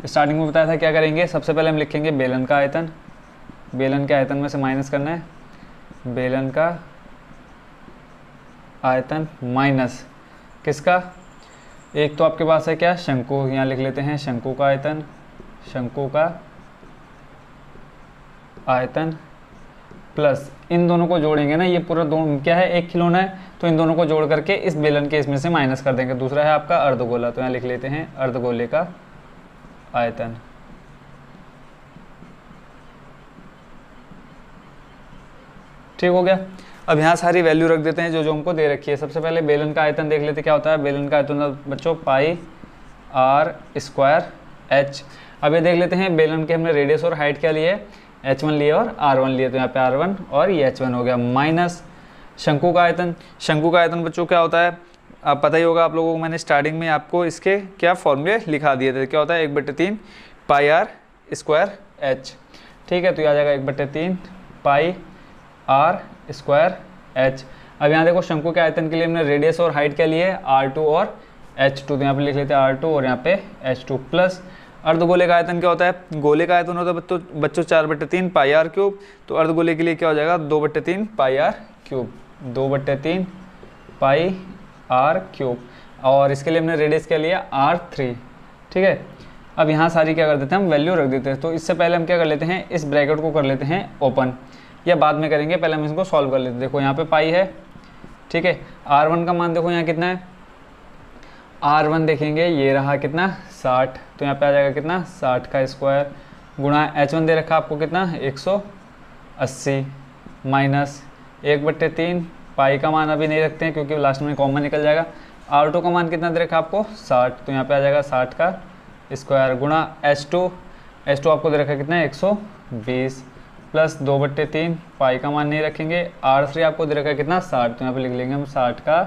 स्टार्टिंग में बताया था क्या करेंगे, सबसे पहले हम लिखेंगे बेलन का आयतन, बेलन के आयतन में से माइनस करना है, बेलन का आयतन माइनस किसका, एक तो आपके पास है क्या शंकु, यहाँ लिख लेते हैं शंकु का आयतन, शंकु का आयतन प्लस इन दोनों को जोड़ेंगे ना, ये पूरा दोनों क्या है, एक खिलौना है, तो इन दोनों को जोड़ करके इस बेलन के इसमें से माइनस कर देंगे। दूसरा है आपका अर्धगोला, तो यहाँ लिख लेते हैं अर्धगोले का आयतन। ठीक हो गया। अब यहाँ सारी वैल्यू रख देते हैं जो जो हमको दे रखी है। सबसे पहले बेलन का आयतन देख लेते क्या होता है, बेलन का आयतन बच्चों पाई आर स्क्वायर एच। अब ये देख लेते हैं बेलन के हमने रेडियस और हाइट क्या लिए, h1 लिए और r1 लिए, तो यहाँ पे r1 और ये h1 हो गया, माइनस शंकु का आयतन। शंकु का आयतन बच्चों क्या होता है, आप पता ही होगा आप लोगों को, मैंने स्टार्टिंग में आपको इसके क्या फॉर्मूले लिखा दिए थे, क्या होता है 1/3 पाई आर स्क्वायर एच। ठीक है, तो यह आ जाएगा 1/3 पाई आर स्क्वायर एच। अब यहाँ देखो शंकु के आयतन के लिए हमने रेडियस और हाइट क्या लिए, r2 और h2, तो यहाँ पे लिख लेते हैं r2 और यहाँ पे h2 प्लस अर्धगोले का आयतन क्या होता है, गोले का आयतन होता है बच्चों 4/3 पाई आर क्यूब, तो अर्धगोले के लिए क्या हो जाएगा 2/3 pi r cube, 2/3 pi r cube, और इसके लिए हमने रेडियस क्या लिया r3। ठीक है, अब यहाँ सारी क्या कर देते हैं हम वैल्यू रख देते हैं। तो इससे पहले हम क्या कर लेते हैं, इस ब्रैकेट को कर लेते हैं ओपन, या बाद में करेंगे, पहले हम इसको सॉल्व कर लेते हैं। देखो यहाँ पे पाई है, ठीक है, r1 का मान देखो यहाँ कितना है, r1 देखेंगे ये रहा कितना 60, तो यहाँ पे आ जाएगा कितना 60 का स्क्वायर, गुणा h1 दे रखा आपको कितना 180, माइनस 1/3 पाई का मान अभी नहीं रखते हैं क्योंकि लास्ट में कॉमन निकल जाएगा। r2 का मान कितना दे रखा आपको 60, तो यहाँ पे आ जाएगा 60 का स्क्वायर, गुणा h2 आपको दे रखा कितना है 120, प्लस 2/3 पाई का मान नहीं रखेंगे, r3 आपको दे रखा है कितना 60, तो यहाँ पे लिख लेंगे हम 60 का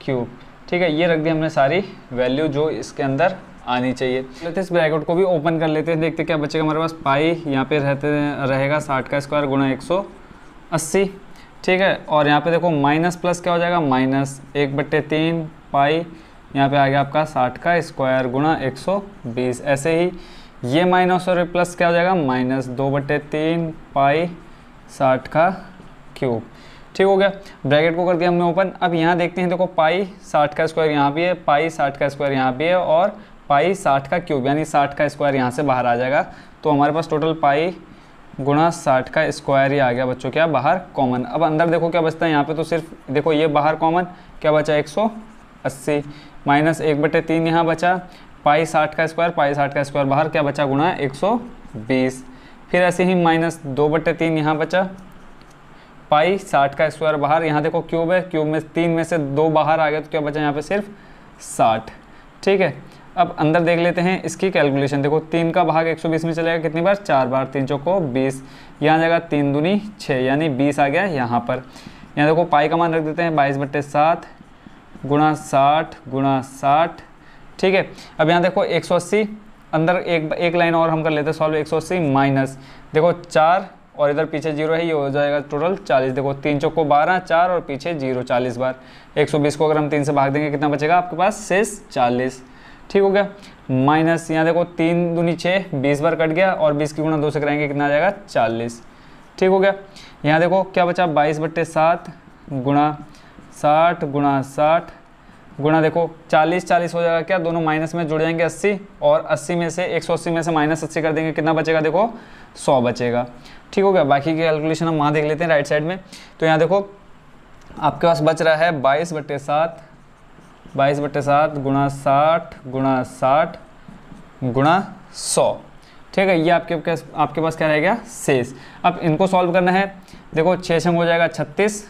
क्यूब। ठीक है, ये रख दी हमने सारी वैल्यू जो इसके अंदर आनी चाहिए। लेते इस ब्रैकेट को भी ओपन कर लेते हैं, देखते क्या बचेगा हमारे पास, पाई यहाँ पे रहेगा 60 का स्क्वायर गुणा 180। ठीक है, और यहाँ पे देखो माइनस प्लस क्या हो जाएगा, माइनस 1/3 पाई, यहाँ पे आ गया आपका 60 का स्क्वायर गुणा 120। ऐसे ही ये माइनस और प्लस क्या हो जाएगा, माइनस 2/3 पाई 60 का क्यूब। ठीक हो गया, ब्रैकेट को कर दिया हमने ओपन। अब यहाँ देखते हैं, देखो पाई 60 का स्क्वायर यहाँ भी है, पाई 60 का स्क्वायर यहाँ भी है, और पाई 60 का क्यूब यानी 60 का स्क्वायर यहाँ से बाहर आ जाएगा। तो हमारे पास टोटल पाई गुणा 60 का स्क्वायर ही आ गया बच्चों क्या बाहर कॉमन। अब अंदर देखो क्या बचता है, यहाँ पे तो सिर्फ देखो ये बाहर कॉमन क्या बचा 180, माइनस 1/3 यहाँ बचा, पाई 60 का स्क्वायर, पाई 60 का स्क्वायर बाहर क्या बचा गुणा 120, फिर ऐसे ही माइनस 2/3 यहाँ बचा, पाई 60 का स्क्वायर बाहर, यहाँ देखो क्यूब है, क्यूब में 3 में से 2 बाहर आ गया, तो क्या बचा यहाँ पे सिर्फ 60। ठीक है, अब अंदर देख लेते हैं इसकी कैलकुलेशन। देखो 3 का भाग 120 में चलेगा कितनी बार, 4 बार, 3 चौको 20, यहाँ जाएगा 3 दूनी 6 यानी 20 आ गया यहाँ पर। यहाँ देखो पाई का मान रख देते हैं 22/7 गुणा 60 गुणा 60। ठीक है, अब यहाँ देखो 180, अंदर एक लाइन और हम कर लेते हैं सॉल्व, 180 माइनस देखो 4 और इधर पीछे 0 है, ये हो जाएगा टोटल 40। देखो 3 चौको 12, 4 और पीछे 0, 40 बार। 120 को अगर हम 3 से भाग देंगे कितना बचेगा आपके पास शेष 40। ठीक हो गया। माइनस यहाँ देखो 3 दूनी 6, 20 बार कट गया और 20 की गुणा 2 से कराएंगे कितना आ जाएगा 40। ठीक हो गया। यहाँ देखो क्या बचा 22/7 गुणा 60 गुणा 60 गुणा देखो 40, 40 हो जाएगा क्या, दोनों माइनस में जुड़ जाएंगे 80 और 80 में से 180 में से -80 कर देंगे कितना बचेगा देखो 100 बचेगा। ठीक हो गया। बाकी की कैलकुलेशन हम वहाँ देख लेते हैं राइट साइड में। तो यहाँ देखो आपके पास बच रहा है 22/7 गुणा 60 गुणा 60 गुणा 100। ठीक है, ये आपके पास क्या रह गया शेष। अब इनको सॉल्व करना है। देखो 6 छंग हो जाएगा 36।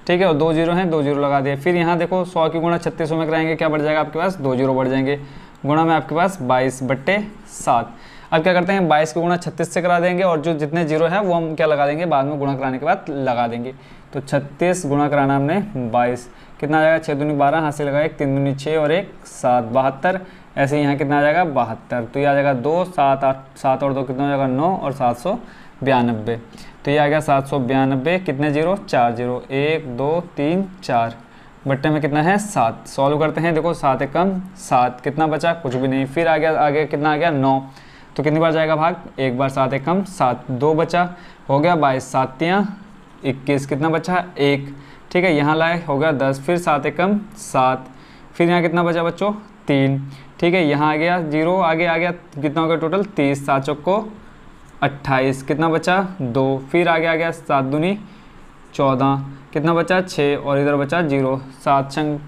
ठीक है, और 2 0 हैं, 2 0 लगा दिए। फिर यहाँ देखो 100 की गुणा 36 में कराएंगे क्या बढ़ जाएगा आपके पास 2 0 बढ़ जाएंगे, गुणा में आपके पास 22/7। अब क्या करते हैं 22 की गुणा 36 से करा देंगे और जो जितने 0 हैं वो हम क्या लगा देंगे बाद में गुणा कराने के बाद लगा देंगे। तो 36 गुणा कराना हमने 22 कितना आ जाएगा 6 दूनी 12, हाथ से लगाए 3 दूनी 6 और 1 7, 72। ऐसे यहाँ कितना आ जाएगा 72। तो ये आ जाएगा 2 7 8 7 और 2 कितना हो जाएगा 9 और 792। तो ये आ गया 792। कितने 0 4 0, 1 2 3 4 बट्टे में कितना है 7। सॉल्व करते हैं। देखो 7 एकम 7 कितना बचा कुछ भी नहीं। फिर आ गया आगे कितना आ गया 9। तो कितनी बार जाएगा भाग, एक बार। 7 एकम 7, 2 बचा हो गया 22, 7 तियाँ 21 कितना बचा 1। ठीक है, यहाँ लाए हो गया 10। फिर 7 एकम 7, फिर यहाँ कितना बचा बच्चों 3। ठीक है, यहाँ आ गया 0, आगे आ गया कितना हो गया टोटल 30, 7 चौको 28 कितना बचा 2। फिर आगे आ गया 7 दूनी 14 कितना बचा 6 और इधर बचा 0, 7 छंग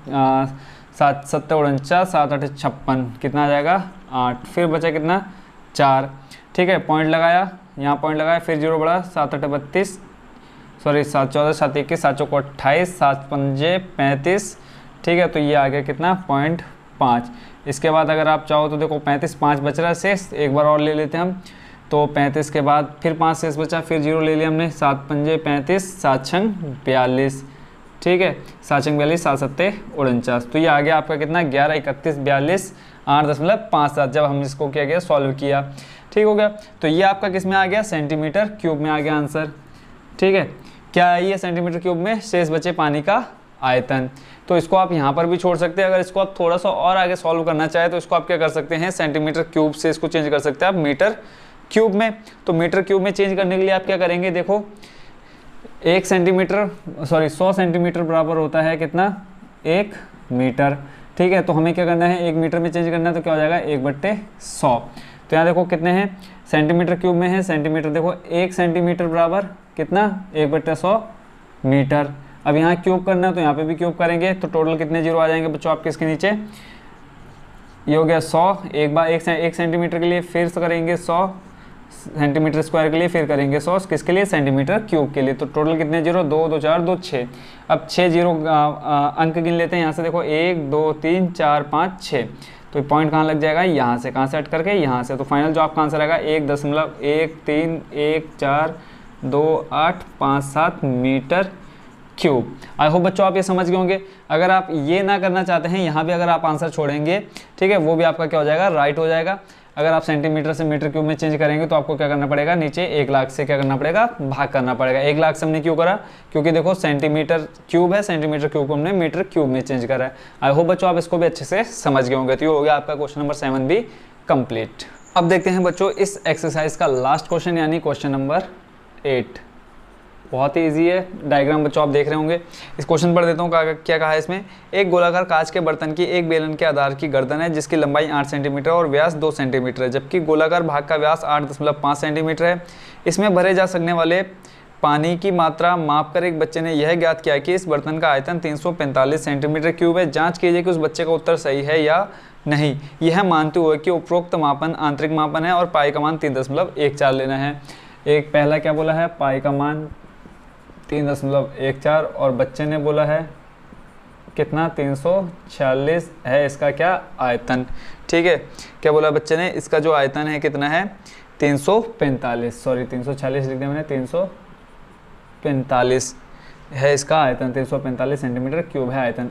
7 7 49, 7 8 56 कितना आ जाएगा 8। फिर बचा कितना 4। ठीक है, पॉइंट लगाया, यहाँ पॉइंट लगाया, फिर 0 बढ़ा 7 8 32, सॉरी 7 14 7 21, 7 चौको 28, 7 पंजे 35। ठीक है, तो ये आ गया कितना 0.5। इसके बाद अगर आप चाहो तो देखो 35 5 बच रहा है शेष, एक बार और ले लेते हैं हम। तो 35 के बाद फिर 5 शेष बचा, फिर 0 ले लिया हमने, 7 पंजे 35, 7 छंग 42। ठीक है, 7 छंग 42, 7 सत्ते 49। तो ये आ गया आपका कितना 11 31 42 8.57 जब हम इसको क्या गया सॉल्व किया। ठीक हो गया। तो ये आपका किस में आ गया सेंटीमीटर क्यूब में आ गया आंसर। ठीक है, क्या है ये सेंटीमीटर क्यूब में शेष बचे पानी का आयतन। तो इसको आप यहाँ पर भी छोड़ सकते हैं। अगर इसको आप थोड़ा सा और आगे सॉल्व करना चाहे तो इसको आप क्या कर सकते हैं सेंटीमीटर क्यूब से इसको चेंज कर सकते हैं आप मीटर क्यूब में। तो मीटर क्यूब में चेंज करने के लिए आप क्या करेंगे, देखो 1 सेंटीमीटर सॉरी 100 सेंटीमीटर बराबर होता है कितना 1 मीटर। ठीक है, तो हमें क्या करना है 1 मीटर में चेंज करना है तो क्या हो जाएगा 1/100। तो यहाँ देखो कितने हैं सेंटीमीटर क्यूब में है सेंटीमीटर। देखो 1 सेंटीमीटर बराबर कितना 1/100 मीटर। अब यहाँ क्यूब करना है तो यहाँ पे भी क्यूब करेंगे तो टोटल कितने 0 आ जाएंगे बच्चों आपके इसके नीचे। ये हो गया 100 एक बार 1 सेंटीमीटर के लिए, फिर से करेंगे 100 सेंटीमीटर स्क्वायर के लिए, फिर करेंगे 100 किसके लिए सेंटीमीटर क्यूब के लिए। तो टोटल कितने 0 2 2 4 2 6। अब 6 0 अंक गिन लेते हैं यहाँ से। देखो 1 2 3 4 5 6। तो पॉइंट कहाँ लग जाएगा यहाँ से, कहाँ से हट करके यहाँ से। तो फाइनल जो आपका आंसर आएगा 1.131427 मीटर क्यूब। आई होप बच्चों आप ये समझ गए होंगे। अगर आप ये ना करना चाहते हैं यहाँ भी अगर आप आंसर छोड़ेंगे ठीक है वो भी आपका क्या हो जाएगा राइट हो जाएगा। अगर आप सेंटीमीटर से मीटर क्यूब में चेंज करेंगे तो आपको क्या करना पड़ेगा नीचे 1 लाख से क्या करना पड़ेगा भाग करना पड़ेगा। 1 लाख से हमने क्यों करा क्योंकि देखो सेंटीमीटर क्यूब है, सेंटीमीटर क्यूब को हमने मीटर क्यूब में चेंज करा है। आई होप बच्चों आप इसको भी अच्छे से समझ गए होंगे। तो ये हो गया आपका क्वेश्चन नंबर 7 भी कंप्लीट। अब देखते हैं बच्चों इस एक्सरसाइज का लास्ट क्वेश्चन यानी क्वेश्चन नंबर 8। बहुत ही इजी है, डायग्राम बच्चों आप देख रहे होंगे। इस क्वेश्चन पढ़ देता हूँ क्या कहा है इसमें। एक गोलाकार कांच के बर्तन की एक बेलन के आधार की गर्दन है जिसकी लंबाई 8 सेंटीमीटर और व्यास 2 सेंटीमीटर है, जबकि गोलाकार भाग का व्यास 8.5 सेंटीमीटर है। इसमें भरे जा सकने वाले पानी की मात्रा मापकर एक बच्चे ने यह ज्ञात किया कि इस बर्तन का आयतन 345 सेंटीमीटर क्यूब है। जाँच कीजिए कि उस बच्चे का उत्तर सही है या नहीं, यह मानते हुए कि उपरोक्त मापन आंतरिक मापन है और पाई का मान 3.14 लेना है। एक पहला क्या बोला है पाई का मान 3.14 और बच्चे ने बोला है कितना 346 है इसका क्या आयतन। ठीक है, क्या बोला बच्चे ने इसका जो आयतन है कितना है 345 सॉरी 346 लिख दिया मैंने 345 है इसका आयतन। 345 सेंटीमीटर क्यूब है आयतन।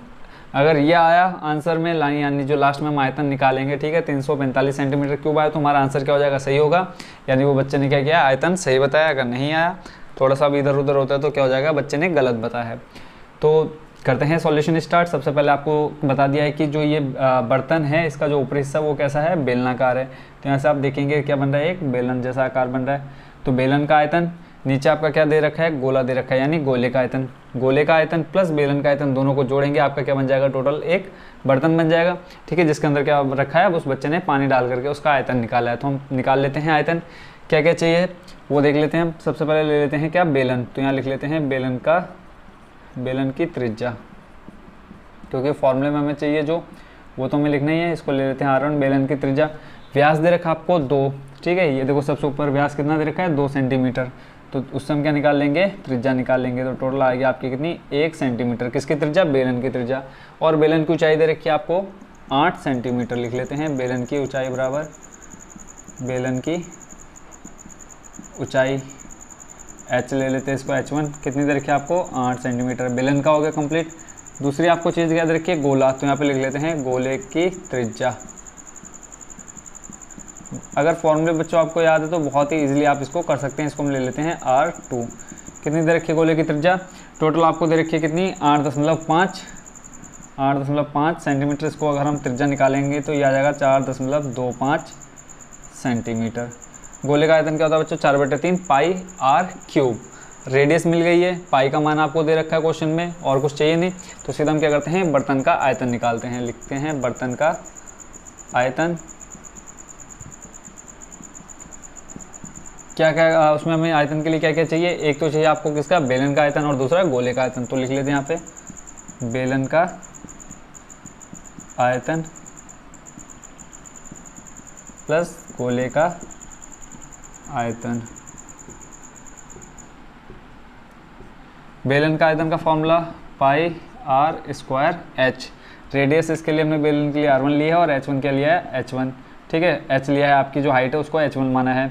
अगर ये आया आंसर में लाइन, यानी जो लास्ट में हम आयतन निकालेंगे, ठीक है, 345 सेंटीमीटर क्यूब आया, तो हमारा आंसर क्या हो जाएगा, सही होगा। यानी वो बच्चे ने क्या किया, आयतन सही बताया। अगर नहीं आया, थोड़ा सा भी इधर उधर होता है, तो क्या हो जाएगा, बच्चे ने गलत बताया है। तो करते हैं सॉल्यूशन स्टार्ट। सबसे पहले आपको बता दिया है कि जो ये बर्तन है, इसका जो ऊपरी हिस्सा वो कैसा है, बेलनाकार है। तो यहाँ से आप देखेंगे क्या बन रहा है, एक बेलन जैसा आकार बन रहा है। तो बेलन का आयतन, नीचे आपका क्या दे रखा है, गोला दे रखा है, यानी गोले का आयतन। गोले का आयतन प्लस बेलन का आयतन दोनों को जोड़ेंगे, आपका क्या बन जाएगा, टोटल एक बर्तन बन जाएगा, ठीक है, जिसके अंदर क्या रखा है, उस बच्चे ने पानी डाल करके उसका आयतन निकाला है। तो हम निकाल लेते हैं आयतन। क्या क्या चाहिए वो देख लेते हैं हम। सबसे पहले ले लेते हैं क्या, बेलन। तो यहाँ लिख लेते हैं बेलन की त्रिज्या, क्योंकि फॉर्मूले में हमें चाहिए जो, वो तो हमें लिखना ही है। इसको ले लेते हैं R1, बेलन की त्रिज्या। व्यास दे रखा आपको 2, ठीक है, ये देखो सबसे ऊपर व्यास कितना दे रखा है, 2 सेंटीमीटर। तो उससे हम क्या निकाल लेंगे, त्रिज्या निकाल लेंगे। तो टोटल आएगी आपकी कितनी, 1 सेंटीमीटर। किसकी त्रिज्या, बेलन की त्रिज्या। और बेलन की ऊंचाई दे रखी है आपको 8 सेंटीमीटर। लिख लेते हैं बेलन की ऊंचाई बराबर बेलन की ऊंचाई h ले लेते हैं, इसको h1 कितनी दे रखी है आपको, 8 सेंटीमीटर। बेलन का हो गया कंप्लीट। दूसरी आपको चीज़ याद रखिए, गोला। तो यहाँ पे लिख लेते हैं गोले की त्रिज्या। अगर फॉर्मूले बच्चों आपको याद है तो बहुत ही इजीली आप इसको कर सकते हैं। इसको हम ले लेते हैं R2। कितनी दे रखी है गोले की त्रिज्या, टोटल आपको दे रखी है कितनी, 8.5 सेंटीमीटर। इसको अगर हम त्रिज्या निकालेंगे तो ये आ जाएगा 4.25 सेंटीमीटर। गोले का आयतन क्या होता है बच्चों, 4/3 पाई R क्यूब। रेडियस मिल गई है, पाई का मान आपको दे रखा है क्वेश्चन में, और कुछ चाहिए नहीं। तो सीधा हम क्या करते हैं, बर्तन का आयतन निकालते हैं। लिखते हैं बर्तन का आयतन। क्या क्या उसमें हमें आयतन के लिए क्या क्या चाहिए, एक तो चाहिए आपको किसका, बेलन का आयतन, और दूसरा गोले का आयतन। तो लिख लेते हैं यहाँ पे बेलन का आयतन प्लस गोले का आयतन। बेलन का आयतन का फॉर्मूला पाई R² h। रेडियस इसके लिए हमने बेलन के लिए R1 लिया है, और h1 क्या लिया है, h1, ठीक है, h लिया है, आपकी जो हाइट है उसको h1 माना है।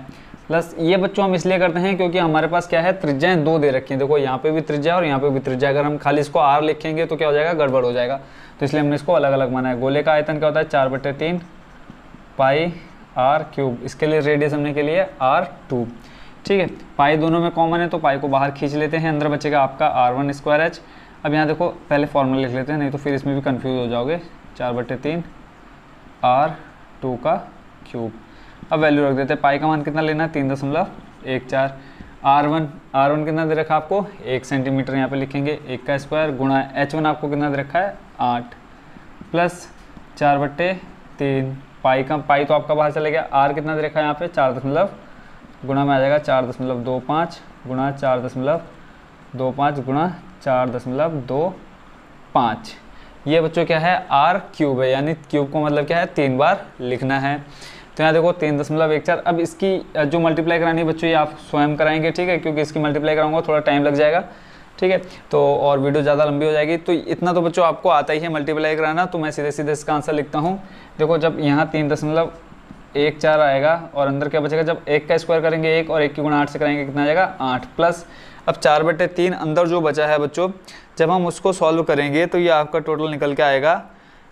प्लस ये बच्चों हम इसलिए करते हैं क्योंकि हमारे पास क्या है, त्रिज्याएं 2 दे रखी हैं। देखो यहाँ पे भी त्रिज्या और यहाँ पे भी त्रिज्या। अगर हम खाली इसको R लिखेंगे तो क्या हो जाएगा, गड़बड़ हो जाएगा। तो इसलिए हमने इसको अलग अलग माना है। गोले का आयतन क्या होता है, 4/3 पाई R क्यूब। इसके लिए रेडियस हमने के लिए R2, ठीक है। पाई दोनों में कॉमन है, तो पाई को बाहर खींच लेते हैं, अंदर बचेगा आपका R1² h। अब यहाँ देखो पहले फॉर्मूला लिख लेते हैं, नहीं तो फिर इसमें भी कंफ्यूज हो जाओगे। 4/3 R2 का क्यूब। अब वैल्यू रख देते हैं। पाई का मान कितना लेना है, 3.14। R1 कितना दे रखा है आपको, 1 सेंटीमीटर। यहाँ पे लिखेंगे 1 का स्क्वायर गुणा h1 आपको कितना दे रखा है, 8, प्लस 4/3 पाई तो आपका बाहर चले गया। R कितना दे रखा है यहाँ पे, 4 गुणा में आ जाएगा 4.25 गुणा 4.25 गुणा 4.25। ये बच्चों क्या है, R क्यूब है, यानी क्यूब को मतलब क्या है, 3 बार लिखना है। तो यहाँ देखो 3.14। अब इसकी जो मल्टीप्लाई करानी है बच्चों, ये आप स्वयं कराएंगे, ठीक है, क्योंकि इसकी मल्टीप्लाई कराऊंगा थोड़ा टाइम लग जाएगा, ठीक है, तो और वीडियो ज़्यादा लंबी हो जाएगी। तो इतना तो बच्चों आपको आता ही है मल्टीप्लाई कराना। तो मैं सीधे सीधे इसका आंसर लिखता हूँ। देखो जब यहाँ 3.14 आएगा और अंदर क्या बचेगा, जब 1 का स्क्वायर करेंगे 1 और 1 की गुणा 8 से करेंगे कितना आ जाएगा, 8, प्लस अब 4/3 अंदर जो बचा है बच्चों, जब हम उसको सॉल्व करेंगे तो ये आपका टोटल निकल के आएगा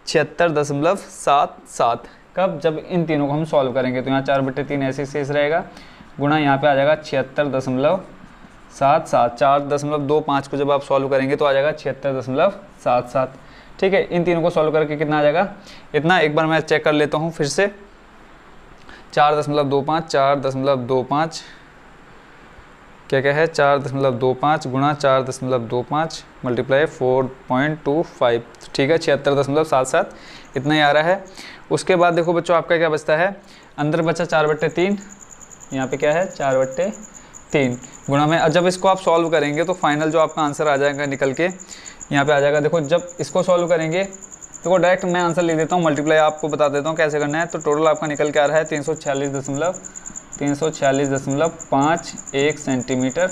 76.77। कब, जब इन तीनों को हम सॉल्व करेंगे। तो यहाँ 4/3 ऐसे शेष रहेगा, गुणा यहाँ पे आ जाएगा 76.77। 4.25 को जब आप सॉल्व करेंगे तो आ जाएगा 76.77, ठीक है। इन तीनों को सॉल्व करके कितना आ जाएगा, इतना। एक बार मैं चेक कर लेता हूँ फिर से। 4.25 क्या क्या है, 4.25 गुणा 4.25 मल्टीप्लाई 4.25, ठीक है, 76.77 इतना ही आ रहा है। उसके बाद देखो बच्चों आपका क्या बचता है, अंदर बचा 4/3, यहाँ पे क्या है 4/3 गुणा में। जब इसको आप सॉल्व करेंगे तो फाइनल जो आपका आंसर आ जाएगा निकल के यहाँ पे आ जाएगा। देखो जब इसको सॉल्व करेंगे, देखो डायरेक्ट मैं आंसर लिख देता हूँ, मल्टीप्लाई आपको बता देता हूँ कैसे करना है। तो टोटल आपका निकल के आ रहा है 346.51 सेंटीमीटर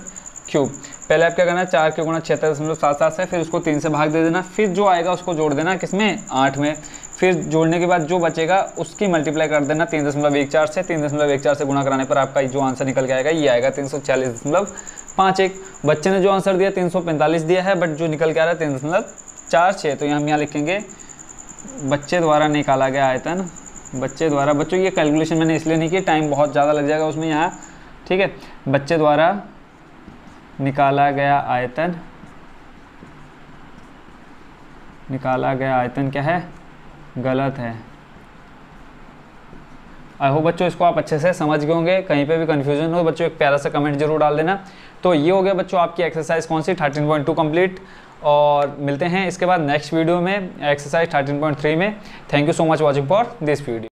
क्यूब। पहले आप क्या करना है, 4 के गुणा 76.77 से, फिर उसको 3 से भाग दे देना, फिर जो आएगा उसको जोड़ देना किसमें, 8 में। फिर जोड़ने के बाद जो बचेगा उसकी मल्टीप्लाई कर देना 3.14 से। 3.14 से गुणा कराने पर आपका जो आंसर निकल के आएगा ये आएगा 346.51। बच्चे ने जो आंसर दिया 345 दिया है, बट जो निकल के आ रहा है 4 6, तो हम यहाँ लिखेंगे बच्चे द्वारा निकाला गया आयतन। बच्चे द्वारा, बच्चों ये कैलकुलेशन मैंने इसलिए नहीं की, टाइम बहुत ज़्यादा लग जाएगा उसमें यहाँ, ठीक है। बच्चे द्वारा निकाला गया आयतन, निकाला गया आयतन क्या है, गलत है। आई होप बच्चों इसको आप अच्छे से समझ गए होंगे। कहीं पे भी कन्फ्यूजन हो बच्चों एक प्यारा सा कमेंट जरूर डाल देना। तो ये हो गया बच्चों आपकी एक्सरसाइज कौन सी 13.2 कंप्लीट, और मिलते हैं इसके बाद नेक्स्ट वीडियो में एक्सरसाइज 13.3 में। Thank you so much watching for this video.